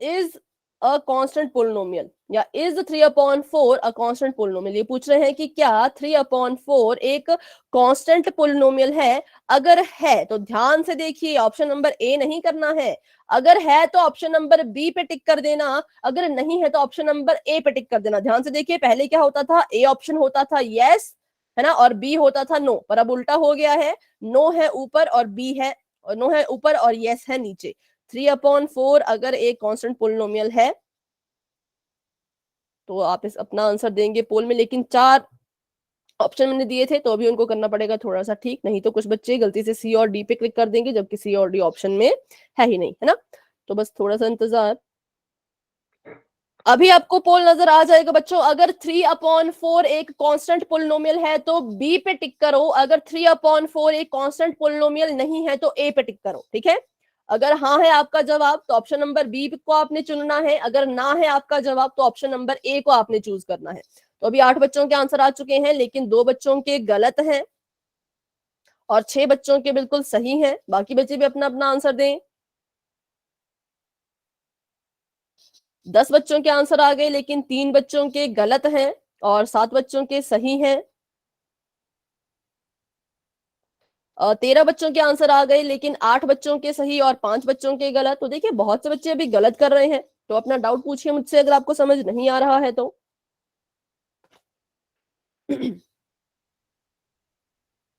इज अ कांस्टेंट पोलिनोमियल, या इज 3/4 अ कांस्टेंट पोलिनोमियल। ये पूछ रहे हैं कि क्या 3/4 एक कांस्टेंट पोलिनोमियल है। अगर है तो ध्यान से देखिए, ऑप्शन नंबर ए नहीं करना है। अगर है तो ऑप्शन नंबर बी पे टिक कर देना, अगर नहीं है तो ऑप्शन नंबर ए पे टिक कर देना। ध्यान से देखिए, पहले क्या होता था, ए ऑप्शन होता था यस, है ना, और बी होता था नो, पर अब उल्टा हो गया है, नो है ऊपर और बी है, और नो है ऊपर और यस है नीचे। 3/4 अगर एक कांस्टेंट पोलिनोमियल है तो आप इस अपना आंसर देंगे पोल में, लेकिन 4 ऑप्शन मैंने दिए थे तो अभी उनको करना पड़ेगा थोड़ा सा ठीक, नहीं तो कुछ बच्चे गलती से सी और डी पे क्लिक कर देंगे जबकि सी और डी ऑप्शन में है ही नहीं, है ना। तो बस थोड़ा सा इंतजार, अभी आपको पोल नजर आ जाएगा बच्चों। अगर 3/4 एक कांस्टेंट पोलिनोमियल है तो बी पे टिक करो, अगर 3/4 एक कांस्टेंट पोलिनोमियल नहीं है तो ए पे टिक करो, ठीक है। अगर हाँ है आपका जवाब तो ऑप्शन नंबर बी को आपने चुनना है, अगर ना है आपका जवाब तो ऑप्शन नंबर ए को आपने चूज करना है। तो अभी 8 बच्चों के आंसर आ चुके हैं, लेकिन 2 बच्चों के गलत हैं और 6 बच्चों के बिल्कुल सही हैं। बाकी बच्चे भी अपना अपना आंसर दें। 10 बच्चों के आंसर आ गए, लेकिन 3 बच्चों के गलत हैं और 7 बच्चों के सही हैं। 13 बच्चों के आंसर आ गए, लेकिन 8 बच्चों के सही और 5 बच्चों के गलत। तो देखिए बहुत से बच्चे अभी गलत कर रहे हैं, तो अपना डाउट पूछिए मुझसे अगर आपको समझ नहीं आ रहा है तो।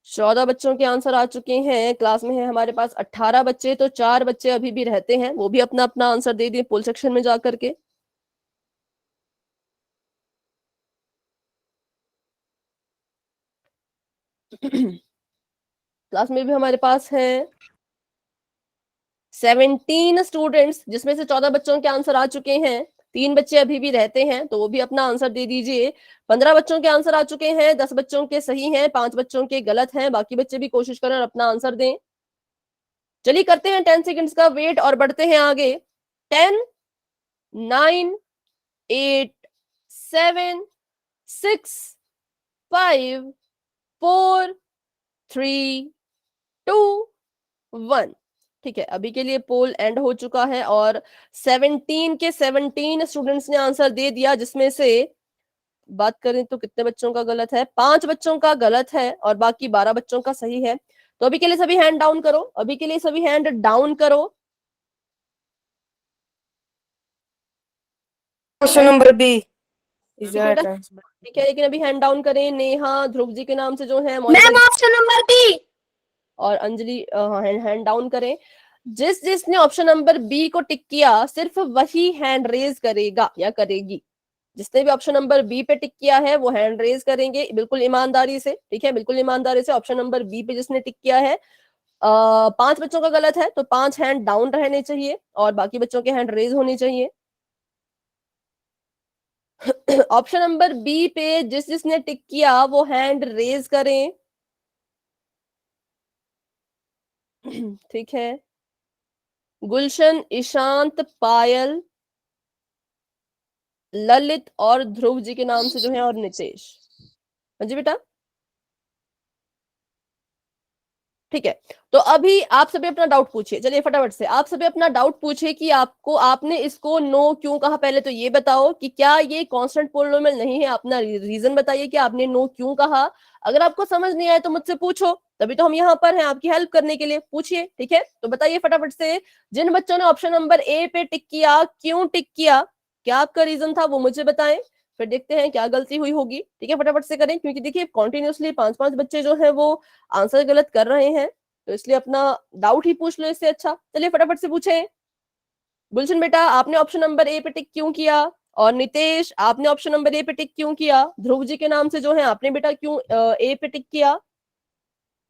14 बच्चों के आंसर आ चुके हैं, क्लास में है हमारे पास 18 बच्चे, तो 4 बच्चे अभी भी रहते हैं, वो भी अपना अपना आंसर दे दिए पोल सेक्शन में जाकर के। क्लास में भी हमारे पास है 17 स्टूडेंट्स, जिसमें से 14 बच्चों के आंसर आ चुके हैं, 3 बच्चे अभी भी रहते हैं, तो वो भी अपना आंसर दे दीजिए। 15 बच्चों के आंसर आ चुके हैं, 10 बच्चों के सही हैं, 5 बच्चों के गलत हैं। बाकी बच्चे भी कोशिश करें और अपना आंसर दें। चलिए करते हैं 10 सेकंड्स का वेट और बढ़ते हैं आगे। 10, 9, 8, 7, 6, 5, 4, 3, 2, 1। ठीक है, अभी के लिए पोल एंड हो चुका है और 17 के 17 स्टूडेंट्स ने आंसर दे दिया, जिसमें से बात करें तो कितने बच्चों का गलत है, 5 बच्चों का गलत है और बाकी 12 बच्चों का सही है। तो अभी के लिए सभी हैंड डाउन करो, अभी के लिए सभी हैंड डाउन करो। क्वेश्चन नंबर बी इज ठीक है राइट बेटा, आंसर। ठीक है, लेकिन अभी हैंड डाउन करें। नेहा ध्रुव जी के नाम से जो है मैम ऑप्शन नंबर बी। और अंजलि हैंड डाउन करें। जिसने ऑप्शन नंबर बी को टिक किया सिर्फ वही हैंड रेज करेगा या करेगी। जिसने भी ऑप्शन नंबर बी पे टिक किया है वो हैंड रेज करेंगे बिल्कुल ईमानदारी से, ठीक है, बिल्कुल ईमानदारी से। ऑप्शन नंबर बी पे जिसने टिक किया है, 5 बच्चों का गलत है तो 5 हैंड डाउन रहने चाहिए और बाकी बच्चों के हैंड रेज होने चाहिए। ऑप्शन नंबर बी पे जिसने टिक किया वो हैंड रेज करें। ठीक है, गुलशन, ईशांत, पायल, ललित और ध्रुव जी के नाम से जो है, और नितेश। हाँ जी बेटा, ठीक है। तो अभी आप सभी अपना डाउट पूछिए, चलिए फटाफट से आप सभी अपना डाउट पूछिए कि आपको, आपने इसको नो क्यों कहा। पहले तो ये बताओ कि क्या ये कांस्टेंट पोलिनोमियल नहीं है, अपना रीजन बताइए कि आपने नो क्यों कहा। अगर आपको समझ नहीं आया तो मुझसे पूछो, तभी तो हम यहाँ पर हैं आपकी हेल्प करने के लिए, पूछिए, ठीक है। तो बताइए फटाफट से, जिन बच्चों ने ऑप्शन नंबर ए पे टिक किया, क्यों टिक किया, क्या आपका रीजन था वो मुझे बताएं, फिर देखते हैं क्या गलती हुई होगी। ठीक है, फटाफट से करें क्योंकि देखिए कॉन्टिन्यूसली 5-5 बच्चे जो है वो आंसर गलत कर रहे हैं, तो इसलिए अपना डाउट ही पूछ लो इससे अच्छा। चलिए फटाफट से पूछें। गुलशन बेटा, आपने ऑप्शन नंबर ए पे टिक क्यों किया, और नितेश आपने ऑप्शन नंबर ए पे टिक क्यों किया, ध्रुव जी के नाम से जो है आपने बेटा क्यों ए पे टिक किया।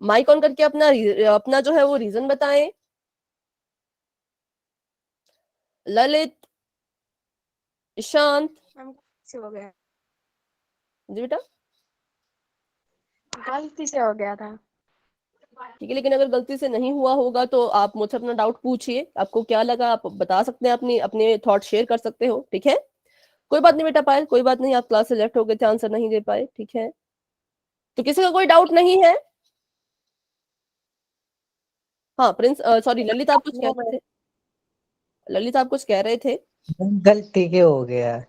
माइक ऑन करके अपना अपना जो है वो रीजन बताएं। ललित, ईशांत से हो गया, जी बेटा, गलती से हो गया था। ठीक है, लेकिन अगर गलती से नहीं हुआ होगा तो आप मुझसे अपना डाउट पूछिए, आपको क्या लगा आप बता सकते हैं, अपनी अपने थॉट शेयर कर सकते हो। ठीक है, कोई बात नहीं बेटा पायल, कोई बात नहीं, आप क्लास से लेफ्ट हो गए थे, आंसर नहीं दे पाए। ठीक है, तो किसी का कोई डाउट नहीं है? हाँ प्रिंस, सॉरी ललित, आप कुछ कह रहे थे, ललित आप कुछ कह रहे थे। गलती के हो गया।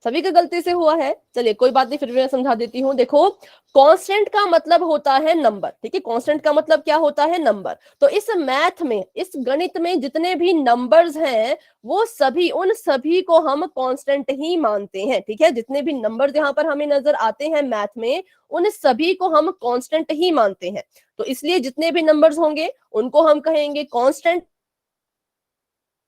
सभी का गलती से हुआ है, चलिए कोई बात नहीं, फिर भी मैं समझा देती हूँ। देखो, कांस्टेंट का मतलब होता है नंबर, ठीक है, कांस्टेंट का मतलब क्या होता है? नंबर। तो इस मैथ में, इस गणित में जितने भी नंबर्स हैं वो सभी, उन सभी को हम कांस्टेंट ही मानते हैं। ठीक है, जितने भी नंबर्स यहाँ पर हमें नजर आते हैं मैथ में, उन सभी को हम कांस्टेंट ही मानते हैं। तो इसलिए जितने भी नंबर्स होंगे उनको हम कहेंगे कांस्टेंट।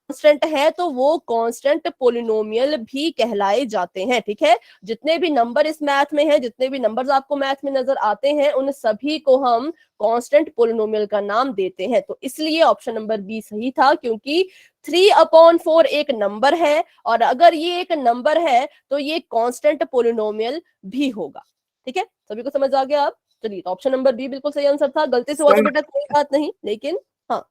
कांस्टेंट है तो वो कांस्टेंट पोलिनोमियल भी कहलाए जाते हैं। ठीक है, जितने भी नंबर इस मैथ में हैं, जितने भी नंबर्स आपको मैथ में नजर आते हैं, उन सभी को हम कांस्टेंट पोलिनोमियल का नाम देते हैं। तो इसलिए ऑप्शन नंबर बी सही था, क्योंकि 3/4 एक नंबर है, और अगर ये एक नंबर है तो ये कांस्टेंट पोलिनोमियल भी होगा। ठीक है, सभी को समझ आ गया अब? चलिए, तो ऑप्शन नंबर बी बिल्कुल सही आंसर था। गलती से हुआ तो बेटा कोई बात नहीं, लेकिन हाँ,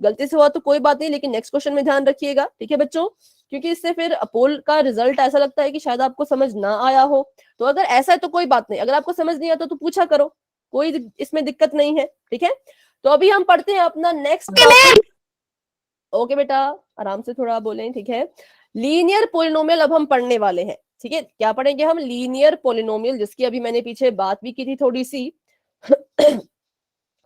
गलती से हुआ तो कोई बात नहीं, लेकिन नेक्स्ट क्वेश्चन में ध्यान रखिएगा। ठीक है बच्चों, क्योंकि इससे फिर पोल का रिजल्ट ऐसा लगता है कि शायद आपको समझ ना आया हो। तो अगर ऐसा है तो कोई बात नहीं, अगर आपको समझ नहीं आता तो पूछा करो, कोई इसमें दिक्कत नहीं है। ठीक है, तो अभी हम पढ़ते हैं अपना नेक्स्ट टॉपिक। ओके बेटा, आराम से थोड़ा बोलें। ठीक है, लीनियर पोलिनोमियल अब हम पढ़ने वाले हैं। ठीक है, क्या पढ़ेंगे हम? लीनियर पोलिनोमियल, जिसकी अभी मैंने पीछे बात भी की थी थोड़ी सी।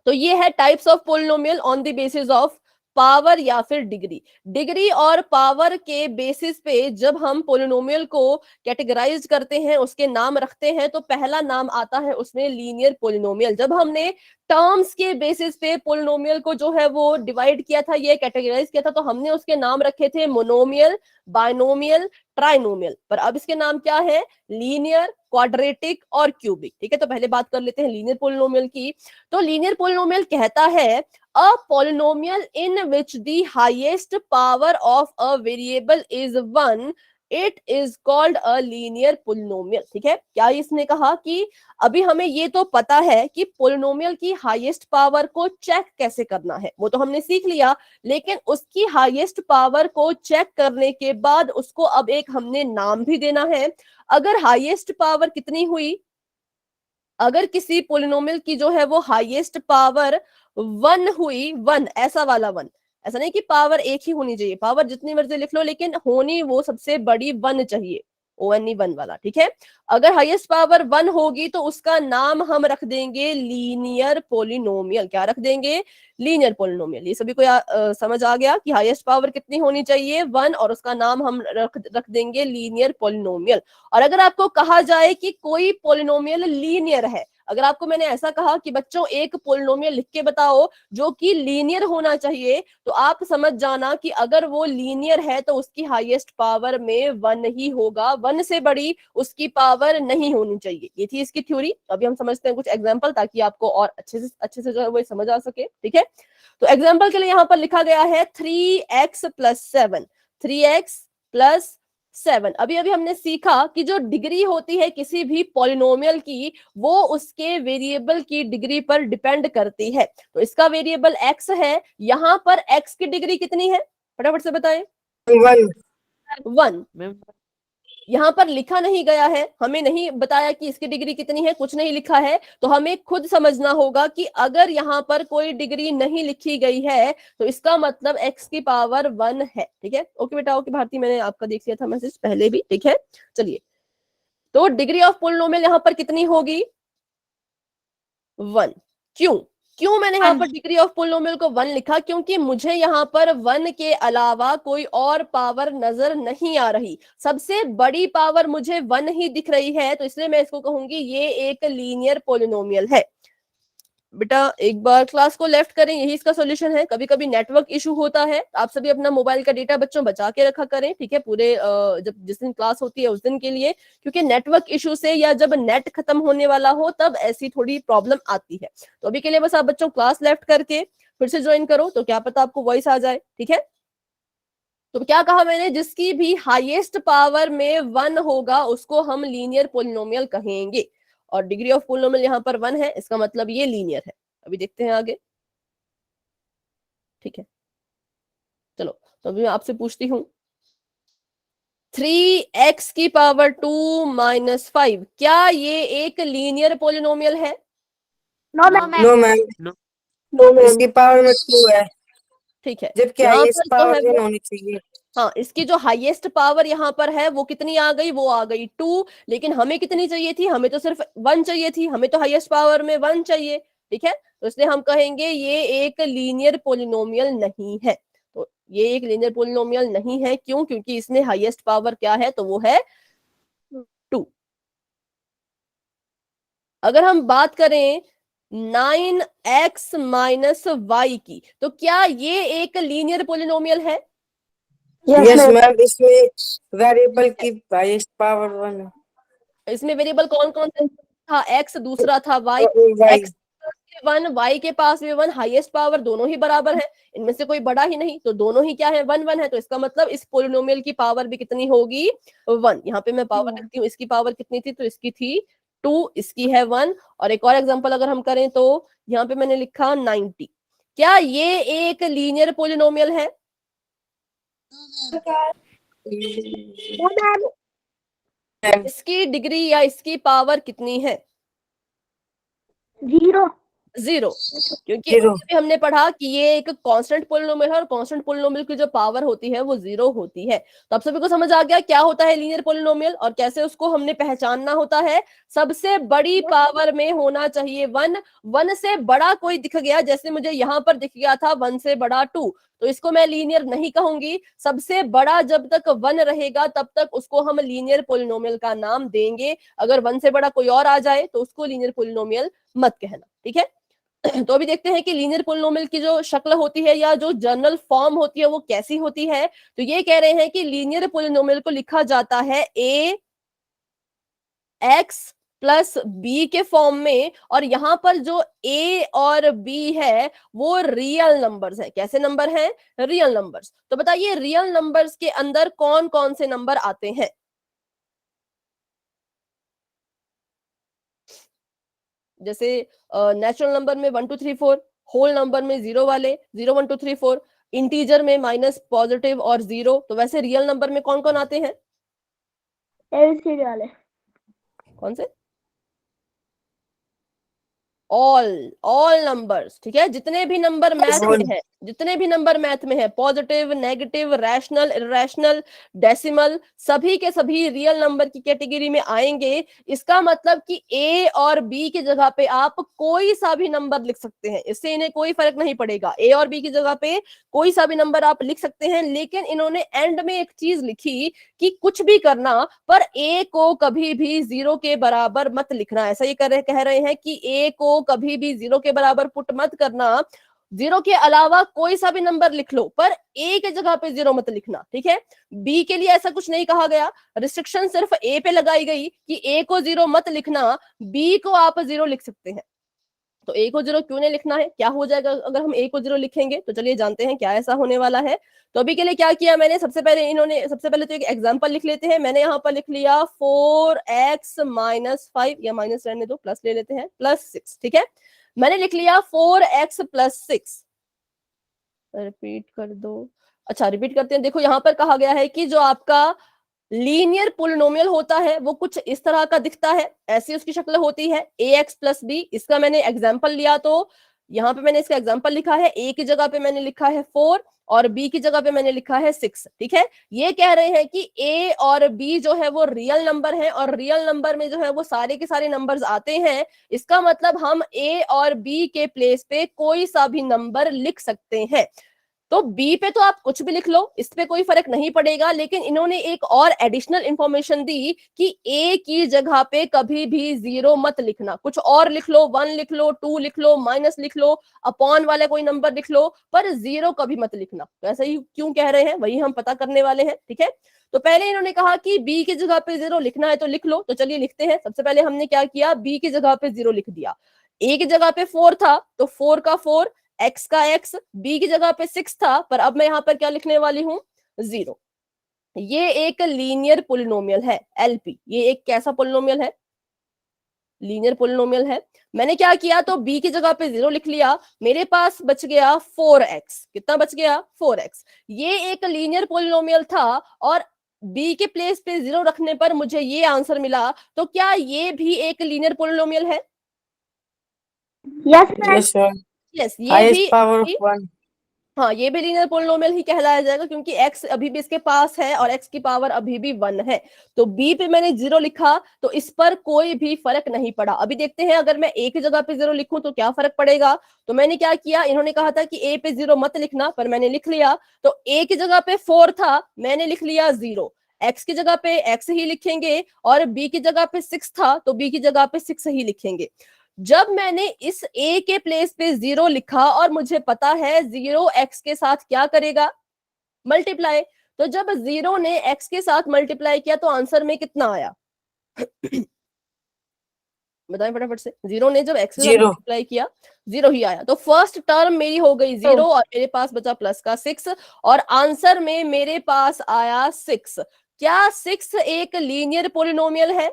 तो ये है types of polynomial on the basis of power या फिर डिग्री। डिग्री और पावर के बेसिस पे जब हम पोलिनोमियल को कैटेगराइज करते हैं, उसके नाम रखते हैं, तो पहला नाम आता है उसमें लीनियर पोलिनोमियल। जब हमने टर्म्स के बेसिस पे पोलिनोमियल को जो है वो डिवाइड किया था, ये कैटेगराइज किया था, तो हमने उसके नाम रखे थे मोनोमियल, बाइनोमियल, ट्राइनोमियल। पर अब इसके नाम क्या है? लीनियर, क्वाड्रेटिक और क्यूबिक। ठीक है, तो पहले बात कर लेते हैं लीनियर पोलिनोमियल की। तो लीनियर पोलिनोमियल कहता है a polynomial in which the highest power of a variable is 1, it is called a linear polynomial। ठीक है, क्या इसने कहा कि अभी हमें ये तो पता है कि पोलिनोमियल की हाईएस्ट पावर को चेक कैसे करना है, वो तो हमने सीख लिया, लेकिन उसकी हाईएस्ट पावर को चेक करने के बाद उसको अब एक हमने नाम भी देना है। अगर हाईएस्ट पावर कितनी हुई, अगर किसी पोलिनोमियल की जो है वो हाईएस्ट पावर 1 हुई, 1 ऐसा वाला 1, ऐसा नहीं कि पावर एक ही होनी चाहिए, पावर जितनी मर्जी लिख लो, लेकिन होनी वो सबसे बड़ी 1 चाहिए, ONE 1 वाला। ठीक है, अगर हाईएस्ट पावर 1 होगी तो उसका नाम हम रख देंगे लीनियर पोलिनोमियल। क्या रख देंगे? Linear polynomial. ये सभी को समझ आ गया कि हाईएस्ट पावर कितनी होनी चाहिए? 1, और उसका नाम हम रख देंगे लीनियर पोलिनोमियल। और अगर आपको कहा जाए कि कोई पोलिनोमियल लीनियर है, अगर आपको मैंने ऐसा कहा कि बच्चों एक पोलिनोमियल लिख के बताओ जो कि लीनियर होना चाहिए, तो आप समझ जाना कि अगर वो लीनियर है तो उसकी हाईएस्ट पावर में 1 ही होगा, 1 से बड़ी उसकी पावर नहीं होनी चाहिए। ये थी इसकी थ्योरी। अभी हम समझते हैं कुछ एग्जांपल, ताकि आपको और अच्छे से जो है वो समझ आ सके। ठीक है, तो एग्जांपल के लिए यहाँ पर लिखा गया है 3x + 7, 3x + 7। अभी हमने सीखा कि जो डिग्री होती है किसी भी पॉलिनोमियल की, वो उसके वेरिएबल की डिग्री पर डिपेंड करती है। तो इसका वेरिएबल x है, यहाँ पर x की डिग्री कितनी है? फटाफट से बताएं। 1। मैम यहाँ पर लिखा नहीं गया है, हमें नहीं बताया कि इसकी डिग्री कितनी है, कुछ नहीं लिखा है, तो हमें खुद समझना होगा कि अगर यहाँ पर कोई डिग्री नहीं लिखी गई है तो इसका मतलब x की पावर 1 है। ठीक है, ओके बेटा, ओके भारती, मैंने आपका देख लिया था मैसेज पहले भी। ठीक है, चलिए, तो डिग्री ऑफ पोलिनोमियल यहाँ पर कितनी होगी? 1। क्यों मैंने यहाँ पर डिग्री ऑफ पोलिनोमियल को 1 लिखा? क्योंकि मुझे यहाँ पर 1 के अलावा कोई और पावर नजर नहीं आ रही, सबसे बड़ी पावर मुझे 1 ही दिख रही है, तो इसलिए मैं इसको कहूंगी ये एक लीनियर पोलिनोमियल है। बेटा एक बार क्लास को लेफ्ट करें, यही इसका सॉल्यूशन है। कभी कभी नेटवर्क इशू होता है, आप सभी अपना मोबाइल का डेटा बच्चों बचा के रखा करें। ठीक है, पूरे जब जिस दिन क्लास होती है उस दिन के लिए, क्योंकि नेटवर्क इशू से या जब नेट खत्म होने वाला हो तब ऐसी थोड़ी प्रॉब्लम आती है। तो अभी के लिए बस आप बच्चों क्लास लेफ्ट करके फिर से ज्वाइन करो, तो क्या पता आपको वॉइस आ जाए। ठीक है, तो क्या कहा मैंने? जिसकी भी हाईएस्ट पावर में 1 होगा उसको हम लीनियर पोलिनोमियल कहेंगे, और डिग्री ऑफ पोलिनोमियल यहाँ पर 1 है, इसका मतलब ये लीनियर है। अभी देखते हैं आगे, ठीक है। चलो तो अभी मैं आपसे पूछती हूँ 3x की पावर 2 माइनस 5, क्या ये एक लीनियर पोलिनोमियल है? No ma'am. No ma'am, No. इसकी पावर में 2 है, ठीक है, जबकि यहाँ हाईएस्ट पर जो पावर है 1 वो, होनी चाहिए। हाँ, इसकी जो हाईएस्ट पावर यहाँ पर है वो कितनी आ गई? वो आ गई 2, लेकिन हमें कितनी चाहिए थी? हमें तो सिर्फ 1 चाहिए थी, हमें तो हाईएस्ट पावर में 1 चाहिए, ठीक है। तो इसलिए हम कहेंगे ये एक लीनियर पोलिनोमियल नहीं है। तो ये एक लीनियर पोलिनोमियल नहीं है, क्यों? क्योंकि इसमें हाईएस्ट पावर क्या है? तो वो है 2। अगर हम बात करें 9x माइनस वाई की, तो क्या ये एक लीनियर पोलिनोमियल है? यस मैम, इसमें वेरिएबल की हाईएस्ट पावर 1 है। इसमें वेरिएबल कौन कौन था? x, दूसरा था y। वाई। x 1, y के पास भी 1, हाईएस्ट पावर दोनों ही बराबर है, इनमें से कोई बड़ा ही नहीं, तो दोनों ही क्या है? 1 1 है। तो इसका मतलब इस पोलिनोमियल की पावर भी कितनी होगी? 1। यहाँ पे मैं पावर लिखती हूँ, इसकी पावर कितनी थी? तो इसकी थी 2, इसकी है 1। और एक और एग्जांपल अगर हम करें तो यहाँ पे मैंने लिखा 90, क्या ये एक लीनियर पोलिनोमियल है? इसकी डिग्री या इसकी पावर कितनी है? 0। 0, क्योंकि Zero। अभी हमने पढ़ा कि ये एक कांस्टेंट पोलिनोमियल है और कांस्टेंट पोलिनोमियल की जो पावर होती है वो 0 होती है। तो आप सभी को समझ आ गया क्या होता है लीनियर पोलिनोमियल और कैसे उसको हमने पहचानना होता है। सबसे बड़ी पावर में होना चाहिए 1, 1 से बड़ा कोई दिख गया, जैसे मुझे यहाँ पर दिख गया था 1 से बड़ा 2, तो इसको मैं लीनियर नहीं कहूंगी। सबसे बड़ा जब तक 1 रहेगा तब तक उसको हम लीनियर पोलिनोमियल का नाम देंगे। अगर 1 से बड़ा कोई और आ जाए तो उसको लीनियर पोलिनोमियल मत कहना, ठीक है। तो अभी देखते हैं कि लीनियर पोलिनोमियल की जो शक्ल होती है या जो जनरल फॉर्म होती है वो कैसी होती है। तो ये कह रहे हैं कि लीनियर पोलिनोमियल को लिखा जाता है a x प्लस बी के फॉर्म में, और यहां पर जो a और b है वो रियल नंबर्स है। कैसे नंबर हैं? Real numbers. तो बताइए रियल नंबर्स के अंदर कौन कौन से नंबर आते हैं? जैसे नेचुरल नंबर में 1 2 3 4, होल नंबर में 0 वाले 0 1 2 3 4, इंटीजर में माइनस, पॉजिटिव और 0। तो वैसे रियल नंबर में कौन कौन आते हैं? एबीसीडी वाले। कौन से? ऑल नंबर्स, ठीक है। जितने भी नंबर मैथ में है, जितने भी नंबर मैथ में है, positive, negative, rational, irrational, decimal, सभी के सभी रियल नंबर की कैटेगरी में आएंगे। इसका मतलब कि ए और बी की जगह पे आप कोई सा भी नंबर लिख सकते हैं, इससे इन्हें कोई फर्क नहीं पड़ेगा। ए और बी की जगह पे कोई सा भी नंबर आप लिख सकते हैं, लेकिन इन्होंने एंड में एक चीज लिखी कि कुछ भी करना पर ए को कभी भी 0 के बराबर मत लिखना। ऐसा ये कह रहे हैं कि ए को कभी भी 0 के बराबर पुट मत करना। 0 के अलावा कोई सा भी नंबर लिख लो पर ए के जगह पे 0 मत लिखना, ठीक है। बी के लिए ऐसा कुछ नहीं कहा गया, रिस्ट्रिक्शन सिर्फ ए पे लगाई गई कि ए को 0 मत लिखना, बी को आप 0 लिख सकते हैं। तो ए को 0 क्यों नहीं लिखना है? क्या हो जाएगा अगर हम ए को 0 लिखेंगे? तो चलिए जानते हैं क्या ऐसा होने वाला है। तो अभी के लिए क्या किया मैंने, सबसे पहले तो एक एग्जांपल लिख लेते हैं। मैंने यहाँ पर लिख लिया 4x माइनस 5, या माइनस रहने दो, प्लस ले लेते हैं, प्लस 6, ठीक है। मैंने लिख लिया 4x प्लस 6। रिपीट कर दो। अच्छा, रिपीट करते हैं। देखो यहाँ पर कहा गया है कि जो आपका लीनियर पोलिनोमियल होता है वो कुछ इस तरह का दिखता है, ऐसी उसकी शक्ल होती है ax प्लस बी। इसका मैंने एग्जाम्पल लिया, तो यहाँ पे मैंने इसका एग्जाम्पल लिखा है, a की जगह पे मैंने लिखा है 4 और b की जगह पे मैंने लिखा है 6, ठीक है। ये कह रहे हैं कि a और b जो है वो रियल नंबर है, और रियल नंबर में जो है वो सारे के सारे नंबर्स आते हैं। इसका मतलब हम a और b के प्लेस पे कोई सा भी नंबर लिख सकते हैं। तो बी पे तो आप कुछ भी लिख लो, इस पे कोई फर्क नहीं पड़ेगा, लेकिन इन्होंने एक और एडिशनल इंफॉर्मेशन दी कि ए की जगह पे कभी भी 0 मत लिखना, कुछ और लिख लो, 1 लिख लो, 2 लिख लो, माइनस लिख लो, अपॉन वाले कोई नंबर लिख लो, पर 0 कभी मत लिखना। तो ऐसा ही क्यों कह रहे हैं वही हम पता करने वाले हैं, ठीक है। तो पहले इन्होंने कहा कि बी की जगह पे 0 लिखना है तो लिख लो, तो चलिए लिखते हैं। सबसे पहले हमने क्या किया, बी की जगह पे 0 लिख दिया। ए की जगह पे 4 था तो 4 का 4, x का x, b की जगह पे 6 था, पर अब मैं यहां पर क्या लिखने वाली हूं, 0। ये एक लीनियर पोलिनोमियल है, एलपी। ये एक कैसा पोलिनोमियल है? लीनियर पोलिनोमियल है। मैंने क्या किया, तो b की जगह पे 0 लिख लिया, मेरे पास बच गया 4x। कितना बच गया? 4x। ये एक लीनियर पोलिनोमियल था और b के प्लेस पे 0 रखने पर मुझे ये आंसर मिला। तो क्या ये भी एक लीनियर पोलिनोमियल है? Yes ma'am. Yes, sir. Yes, ये Highest भी power of 1. हाँ, ये भी लीनियर पोलिनोमियल ही कहलाया जाएगा क्योंकि x अभी भी इसके पास है और x की पावर अभी भी 1 है। तो b पे मैंने 0 लिखा तो इस पर कोई भी फर्क नहीं पड़ा। अभी देखते हैं अगर मैं a की जगह पे 0 लिखूं तो क्या फर्क पड़ेगा। तो मैंने क्या किया, इन्होंने कहा था कि a पे 0 मत लिखना, पर मैंने लिख लिया। तो a की जगह पे 4 था, मैंने लिख लिया 0। x की जगह पे x ही लिखेंगे और b की जगह पे 6 था तो b की जगह पे 6 ही लिखेंगे। जब मैंने इस a के प्लेस पे 0 लिखा और मुझे पता है 0 x के साथ क्या करेगा, मल्टीप्लाई। तो जब 0 ने x के साथ मल्टीप्लाई किया तो आंसर में कितना आया? बताएं फटाफट से। 0 ने जब x के साथ 0. मल्टीप्लाई किया 0 ही आया। तो फर्स्ट टर्म मेरी हो गई 0 और मेरे पास बचा प्लस का 6 और आंसर में मेरे पास आया 6। क्या 6 एक लीनियर पोलिनोमियल है?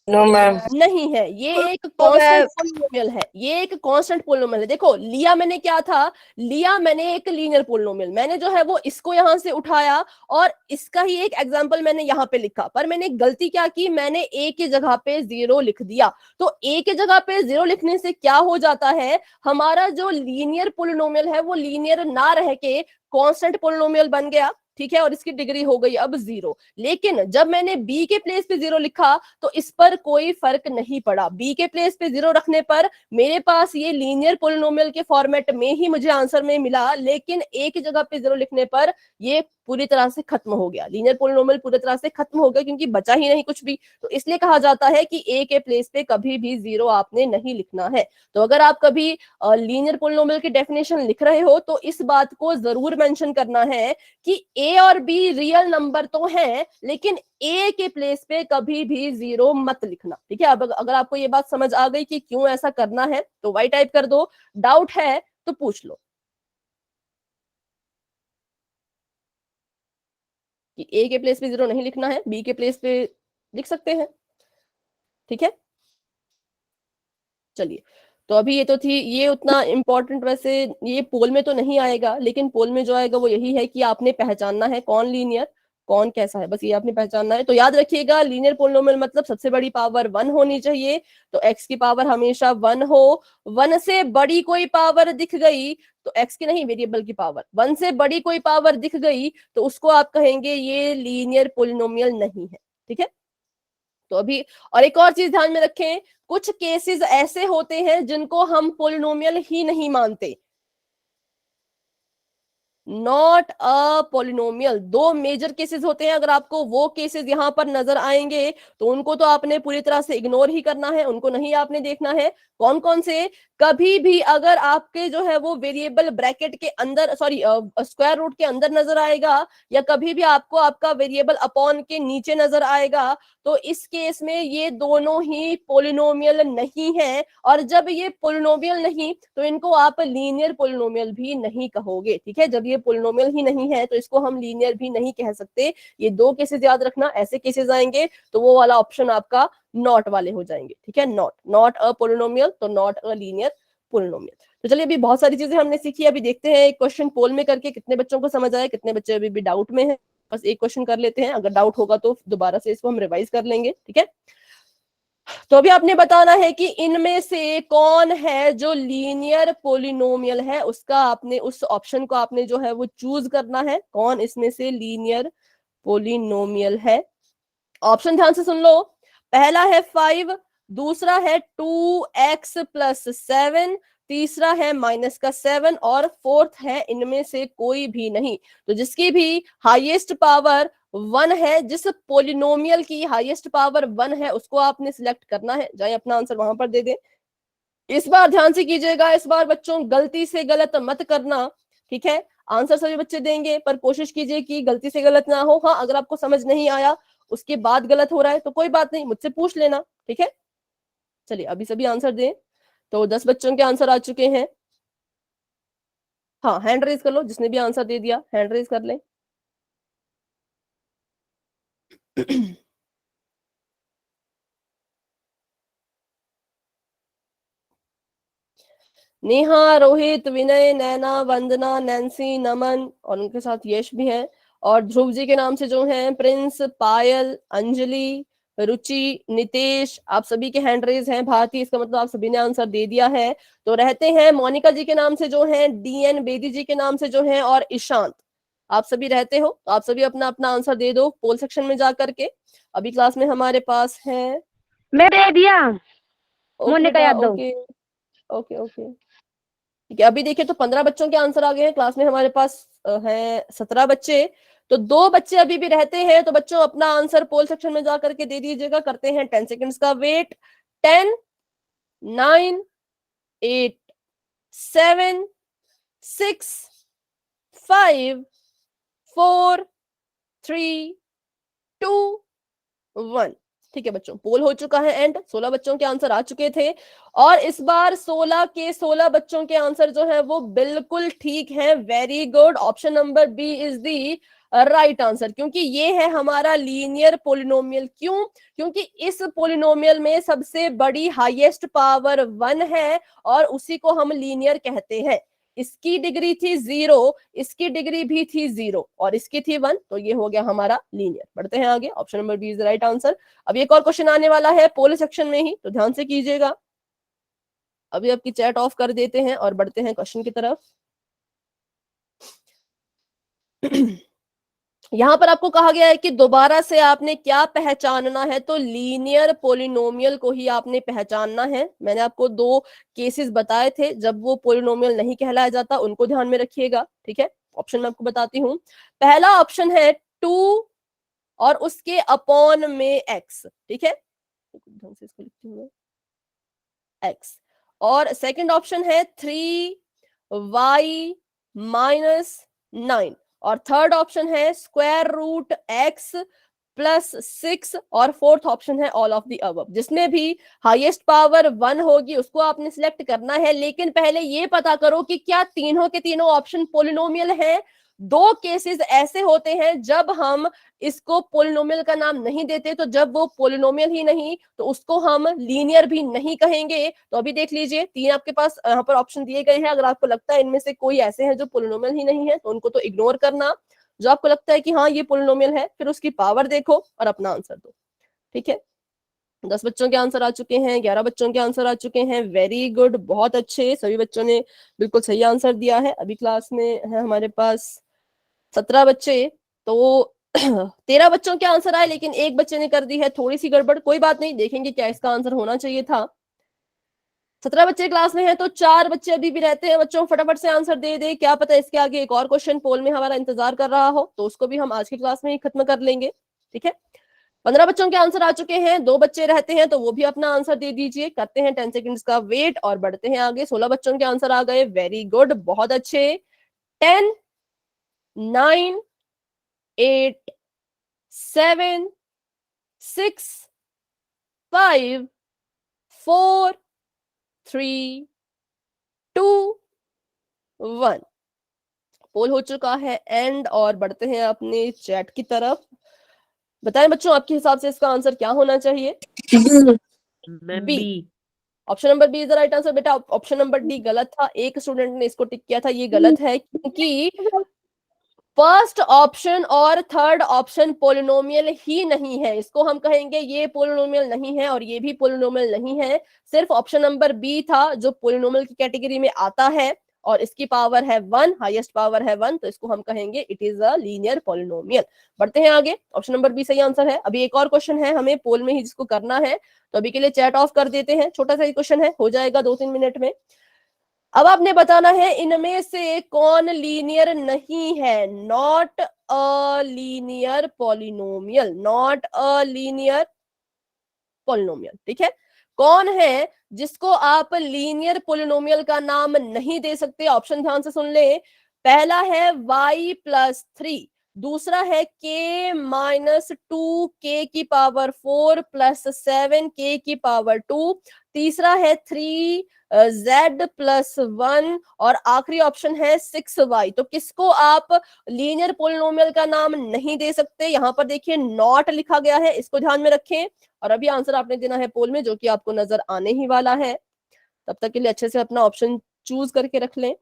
No, ma'am. नहीं है, ये एक कांस्टेंट पोलिनोमियल है। ये एक कांस्टेंट पोलिनोमियल है। देखो लिया मैंने क्या था, लिया मैंने एक लीनियर पोलिनोमियल। मैंने जो है वो इसको यहां से उठाया और इसका ही एक एग्जांपल मैंने यहां पे लिखा, पर मैंने गलती क्या की, मैंने a की जगह पे 0 लिख दिया। तो a की जगह पे 0 लिखने से क्या हो जाता है, हमारा जो लीनियर पोलिनोमियल है वो लीनियर ना रह के कांस्टेंट पोलिनोमियल बन गया। ठीक है, और इसकी डिग्री हो गई अब 0। लेकिन जब मैंने b के प्लेस पे 0 लिखा तो इस पर कोई फर्क नहीं पड़ा। b के प्लेस पे 0 रखने पर मेरे पास ये लीनियर पोलिनोमियल के फॉर्मेट में ही मुझे आंसर में मिला, लेकिन a की जगह पे 0 लिखने पर ये पूरी तरह से खत्म हो गया। लीनियर पोलिनोमियल पूरी तरह से खत्म हो गया क्योंकि बचा ही नहीं कुछ भी। तो इसलिए कहा जाता है कि a के प्लेस पे कभी भी 0 आपने नहीं लिखना है। तो अगर आप कभी लीनियर पोलिनोमियल की डेफिनेशन लिख रहे हो तो इस बात को जरूर मेंशन करना है कि a और b रियल नंबर तो हैं, लेकिन a के प्लेस पे कभी भी 0 मत लिखना। ठीक है, अब अगर आपको ये बात समझ आ गई कि क्यों ऐसा करना है तो y टाइप कर दो। डाउट है तो पूछ लो कि a के प्लेस पे 0 नहीं लिखना है, b के प्लेस पे लिख सकते हैं। ठीक है, चलिए। तो अभी ये तो थी, ये उतना इंपॉर्टेंट वैसे ये पोल में तो नहीं आएगा, लेकिन पोल में जो आएगा वो यही है कि आपने पहचानना है कौन लीनियर कौन कैसा है, बस ये आपने पहचानना है। तो याद रखिएगा लीनियर पोलिनोमियल मतलब सबसे बड़ी पावर 1 होनी चाहिए। तो x की पावर हमेशा 1 हो। 1 से बड़ी कोई पावर दिख गई तो x की नहीं, वेरिएबल की पावर 1 से बड़ी कोई पावर दिख गई तो उसको आप कहेंगे ये लीनियर पोलिनोमियल नहीं है। ठीक है, तो अभी और एक और चीज ध्यान में रखें, कुछ केसेस ऐसे होते हैं जिनको हम पोलिनोमियल ही नहीं मानते। नॉट अ पोलिनोमियल, दो मेजर केसेस होते हैं। अगर आपको वो केसेस यहां पर नजर आएंगे तो उनको तो आपने पूरी तरह से इग्नोर ही करना है, उनको नहीं आपने देखना है। कौन कौन से? कभी भी अगर आपके जो है वो वेरिएबल ब्रैकेट के अंदर, सॉरी स्क्वायर रूट के अंदर नजर आएगा, या कभी भी आपको आपका वेरिएबल अपॉन के नीचे नजर आएगा, तो इस केस में ये दोनों ही पोलिनोमियल नहीं है। और जब ये पोलिनोमियल नहीं तो इनको आप लीनियर पोलिनोमियल भी नहीं कहोगे। ठीक है, जब ये पोलिनोमियल ही नहीं है तो इसको हम लीनियर भी नहीं कह सकते। ये दो केसेस याद रखना, ऐसे केसेस आएंगे तो वो वाला ऑप्शन आपका नॉट वाले हो जाएंगे। ठीक है, नॉट अ पोलिनोमियल तो नॉट अ लीनियर पोलिनोमियल। तो चलिए अभी बहुत सारी चीजें हमने सीखी, अभी देखते हैं एक क्वेश्चन पोल में करके कितने बच्चों को समझ आया, कितने बच्चे अभी भी डाउट में हैं। बस एक क्वेश्चन कर लेते हैं, अगर डाउट होगा तो दोबारा से इसको हम रिवाइज कर लेंगे। ठीक है, तो अभी आपने बताना है कि इनमें से कौन है जो लीनियर पोलिनोमियल है, उसका आपने उस ऑप्शन को आपने जो है वो चूज करना है, कौन इसमें से लीनियर पोलिनोमियल है। ऑप्शन ध्यान से सुन लो। पहला है 5, दूसरा है 2x + 7, तीसरा है -7 और फोर्थ है इनमें से कोई भी नहीं। तो जिसकी भी हाईएस्ट पावर 1 है, जिस पोलिनोमियल की हाईएस्ट पावर 1 है, उसको आपने सिलेक्ट करना है। जाए अपना आंसर वहां पर दे दें। इस बार ध्यान से कीजिएगा, इस बार बच्चों गलती से गलत मत करना। ठीक है, आंसर सभी बच्चे देंगे पर कोशिश कीजिए कि गलती से गलत ना हो। हाँ, अगर आपको समझ नहीं आया उसके बाद गलत हो रहा है तो कोई बात नहीं, मुझसे पूछ लेना। ठीक है, चलिए अभी सभी आंसर दें। तो 10 बच्चों के आंसर आ चुके हैं। हाँ, हैंड रेज कर लो, जिसने भी आंसर दे दिया हैंड रेज कर ले। नेहा, रोहित, विनय, नैना, वंदना, नैन्सी, नमन और उनके साथ यश भी है। और ध्रुव जी के नाम से जो हैं प्रिंस, पायल, अंजलि, रुचि, नितेश, आप सभी के हैंड रेज हैं। भारती, इसका मतलब आप सभी ने आंसर दे दिया है। तो रहते हैं मोनिका जी के नाम से जो हैं, डीएन बेदी जी के नाम से जो हैं, और ईशांत, आप सभी रहते हो। तो आप सभी अपना अपना आंसर दे दो पोल सेक्शन में जाकर के। अभी क्लास में हमारे पास है, मैं दे दिया। ओके मोनिका बेटा, यादव। ओके ओके ओके, ठीक है। अभी देखिए तो 15 बच्चों के आंसर आ गए हैं। क्लास में हमारे पास है 17 बच्चे। तो 2 बच्चे अभी भी रहते हैं। तो बच्चों अपना आंसर पोल सेक्शन में जाकर के दे दीजिएगा। करते हैं 10 सेकंड्स का वेट। 10, 9, 8, 7, 6, 5, 4, 3, 2, 1। ठीक है बच्चों, पोल हो चुका है एंड 16 बच्चों के आंसर आ चुके थे। और इस बार 16 के 16 बच्चों के आंसर जो है वो बिल्कुल ठीक है। Very good, option number B is the right answer, क्योंकि ये है हमारा लीनियर पोलिनोमियल। क्यों? क्योंकि इस पोलिनोमियल में सबसे बड़ी हाईएस्ट पावर 1 है और उसी को हम लीनियर कहते हैं। इसकी डिग्री थी 0, इसकी डिग्री भी थी 0 और इसकी थी 1, तो ये हो गया हमारा लीनियर। बढ़ते हैं आगे, option number B is the right answer. अब एक और क्वेश्चन आने वाला है पोल सेक्शन में ही, तो ध्यान से कीजिएगा। अभी आपकी चैट ऑफ कर देते हैं और बढ़ते हैं क्वेश्चन की तरफ। यहां पर आपको कहा गया है कि दोबारा से आपने क्या पहचानना है, तो लीनियर पोलिनोमियल को ही आपने पहचानना है। मैंने आपको 2 केसेस बताए थे जब वो पोलिनोमियल नहीं कहलाया जाता, उनको ध्यान में रखिएगा। ठीक है, ऑप्शन मैं आपको बताती हूँ। पहला ऑप्शन है 2 और उसके अपॉन में x। ठीक है, ढंग से इसको लिखती हूँ x। और सेकंड ऑप्शन है 3y माइनस 9। और थर्ड ऑप्शन है स्क्वायर रूट x प्लस 6। और फोर्थ ऑप्शन है ऑल ऑफ द अबव। जिसमें भी हाईएस्ट पावर 1 होगी उसको आपने सिलेक्ट करना है। लेकिन पहले ये पता करो कि क्या तीनों के तीनों ऑप्शन पोलिनोमियल हैं। 2 केसेस ऐसे होते हैं जब हम इसको पोलिनोमियल का नाम नहीं देते, तो जब वो पोलिनोमियल ही नहीं तो उसको हम लीनियर भी नहीं कहेंगे। तो अभी देख लीजिए, 3 आपके पास यहाँ पर ऑप्शन दिए गए हैं। अगर आपको लगता है इनमें से कोई ऐसे हैं जो पोलिनोमियल ही नहीं है तो उनको तो इग्नोर करना। जो आपको लगता है कि हाँ ये पोलिनोमियल है, फिर उसकी पावर देखो और अपना आंसर दो। ठीक है, 10 बच्चों के आंसर आ चुके हैं, 11 बच्चों के आंसर आ चुके हैं। वेरी गुड, बहुत अच्छे, सभी बच्चों ने बिल्कुल सही आंसर दिया है। अभी क्लास में है हमारे पास 17 बच्चे। तो 13 बच्चों के आंसर आए, लेकिन एक बच्चे ने कर दी है थोड़ी सी गड़बड़। कोई बात नहीं, देखेंगे क्या इसका आंसर होना चाहिए था। 17 बच्चे क्लास में हैं तो 4 बच्चे अभी भी रहते हैं। बच्चों फटाफट से आंसर दे दे, क्या पता इसके आगे एक और क्वेश्चन पोल में हमारा इंतजार कर रहा हो, तो उसको भी हम आज की क्लास में ही खत्म कर लेंगे। ठीक है, 15 बच्चों के आंसर आ चुके हैं। 2 बच्चे रहते हैं तो वो भी अपना आंसर दे दीजिए। करते हैं 10 सेकंड्स का वेट और बढ़ते हैं आगे। 16 बच्चों के आंसर आ गए। वेरी गुड, बहुत अच्छे। 10, 9, 8, 7, 6, 5, 4, 3, 2, 1। पोल हो चुका है एंड और बढ़ते हैं अपने चैट की तरफ। बताएं बच्चों, आपके हिसाब से इसका आंसर क्या होना चाहिए? Ma'am B. B. Option number B is the right answer. बेटा ऑप्शन नंबर डी गलत था। एक स्टूडेंट ने इसको टिक किया था, ये गलत है, क्योंकि फर्स्ट ऑप्शन और थर्ड ऑप्शन पोलिनोमियल ही नहीं है। इसको हम कहेंगे ये पोलिनोमियल नहीं है और ये भी पोलिनोमियल नहीं है। सिर्फ ऑप्शन नंबर बी था जो पोलिनोमियल की कैटेगरी में आता है और इसकी पावर है 1, हाईएस्ट पावर है 1, तो इसको हम कहेंगे it is a linear polynomial. बढ़ते हैं आगे, ऑप्शन नंबर बी सही आंसर है। अभी एक और क्वेश्चन है हमें पोल में ही जिसको करना है, तो अभी के लिए चैट ऑफ कर देते हैं। छोटा सा ही क्वेश्चन है, हो जाएगा 2-3 मिनट में। अब आपने बताना है इनमें से कौन लीनियर नहीं है। Not a linear polynomial, not a linear polynomial. ठीक है, कौन है जिसको आप लीनियर पॉलिनोमियल का नाम नहीं दे सकते? ऑप्शन ध्यान से सुन ले। पहला है y+3, दूसरा है k-2 k की पावर 4 प्लस 7 k की पावर 2, तीसरा है 3z+1 और आखिरी ऑप्शन है 6y। तो किसको आप लीनियर पॉलिनोमियल का नाम नहीं दे सकते? यहां पर देखिए नॉट लिखा गया है, इसको ध्यान में रखें। और अभी आंसर आपने देना है पोल में, जो कि आपको नजर आने ही वाला है। तब तक के लिए अच्छे से अपना ऑप्शन चूज करके रख लें।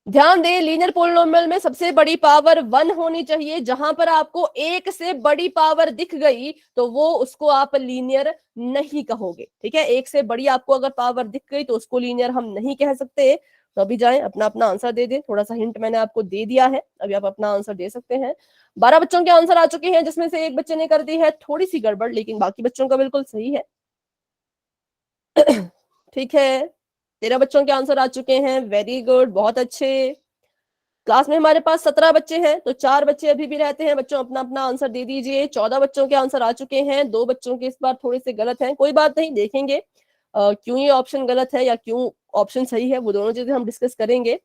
ध्यान दें, लीनियर पोलिनोमियल में सबसे बड़ी पावर 1 होनी चाहिए। जहां पर आपको एक से बड़ी पावर दिख गई तो वो उसको आप लीनियर नहीं कहोगे, ठीक है। एक से बड़ी आपको अगर पावर दिख गई तो उसको लीनियर हम नहीं कह सकते। तो अभी जाएं, अपना अपना आंसर दे दें। थोड़ा सा हिंट मैंने आपको दे दिया है, अभी आप अपना आंसर दे सकते हैं। 12 बच्चों के आंसर आ चुके हैं, जिसमें से एक बच्चे ने कर दी है थोड़ी सी गड़बड़, लेकिन बाकी बच्चों का बिल्कुल सही है। ठीक है, 13 बच्चों के आंसर आ चुके हैं, वेरी गुड, बहुत अच्छे। क्लास में हमारे पास 17 बच्चे हैं, तो 4 बच्चे अभी भी रहते हैं। बच्चों अपना अपना आंसर दे दीजिए। 14 बच्चों के आंसर आ चुके हैं, 2 बच्चों के इस बार थोड़े से गलत हैं, कोई बात नहीं, देखेंगे क्यों ये ऑप्शन गलत है या क्यों ऑप्शन सही है, वो दोनों चीजें हम डिस्कस करेंगे।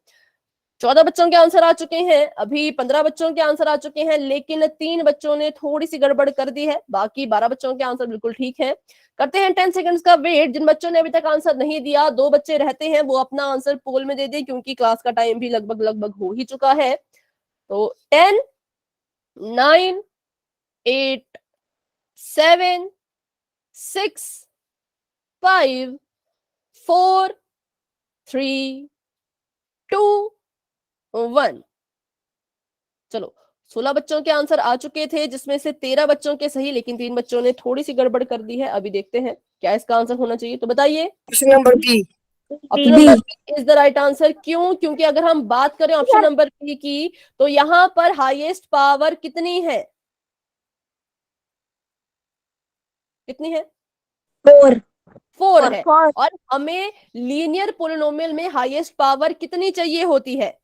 14 बच्चों के आंसर आ चुके हैं, अभी 15 बच्चों के आंसर आ चुके हैं, लेकिन 3 बच्चों ने थोड़ी सी गड़बड़ कर दी है। बाकी 12 बच्चों के आंसर बिल्कुल ठीक है। करते हैं 10 सेकंड्स का वेट। जिन बच्चों ने अभी तक आंसर नहीं दिया, 2 बच्चे रहते हैं, वो अपना आंसर पोल में दे दें, क्योंकि क्लास का टाइम भी लगभग हो ही चुका है। तो 10, 9, 8, 7, 6, 5, 4, 3, 2, 1। चलो, 16 बच्चों के आंसर आ चुके थे, जिसमें से 13 बच्चों के सही, लेकिन 3 बच्चों ने थोड़ी सी गड़बड़ कर दी है। अभी देखते हैं क्या इसका आंसर होना चाहिए, तो बताइए। Option number B. Option number B is the right answer. क्यों? क्योंकि अगर हम बात करें ऑप्शन नंबर बी की, तो यहां पर हाईएस्ट पावर कितनी है? कितनी है? 4 है। और हमें लीनियर पोलिनोमियल में हाईएस्ट पावर कितनी चाहिए होती है?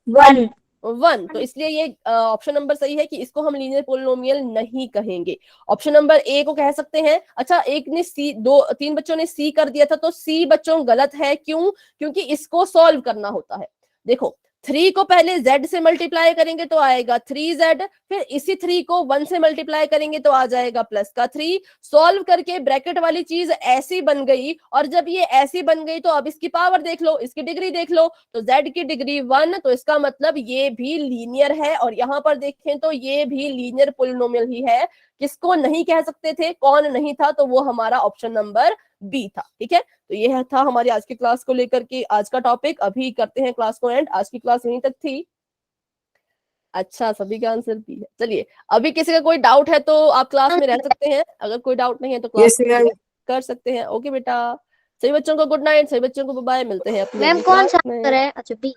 1। तो इसलिए ये ऑप्शन नंबर सही है कि इसको हम लीनियर पोलिनोमियल नहीं कहेंगे। ऑप्शन नंबर ए को कह सकते हैं। अच्छा, एक ने सी, 3 बच्चों ने सी कर दिया था, तो सी बच्चों गलत है। क्यों? क्योंकि इसको सॉल्व करना होता है। देखो, 3 को पहले z से मल्टीप्लाई करेंगे तो आएगा 3z, फिर इसी 3 को 1 से मल्टीप्लाई करेंगे तो आ जाएगा प्लस का 3। सॉल्व करके ब्रैकेट वाली चीज ऐसी बन गई, और जब ये ऐसी बन गई तो अब इसकी पावर देख लो, इसकी डिग्री देख लो, तो z की डिग्री 1, तो इसका मतलब ये भी लीनियर है। और यहां पर देखें तो ये भी लीनियर पोलिनोमियल ही है। किसको नहीं कह सकते थे, कौन नहीं था? तो वो हमारा ऑप्शन नंबर बी था। ठीक है, तो ये था हमारी आज की क्लास को लेकर के आज का टॉपिक। अभी करते हैं क्लास को एंड। आज की क्लास यहीं तक थी। अच्छा, सभी का आंसर बी है। चलिए, अभी किसी का कोई डाउट है तो आप क्लास में रह सकते हैं, अगर कोई डाउट नहीं है तो क्लास कर सकते हैं। ओके बेटा, सभी बच्चों को गुड नाइट, सभी बच्चों को बाय, मिलते हैं अपने मैम कौन सा आंसर है? अच्छा बी।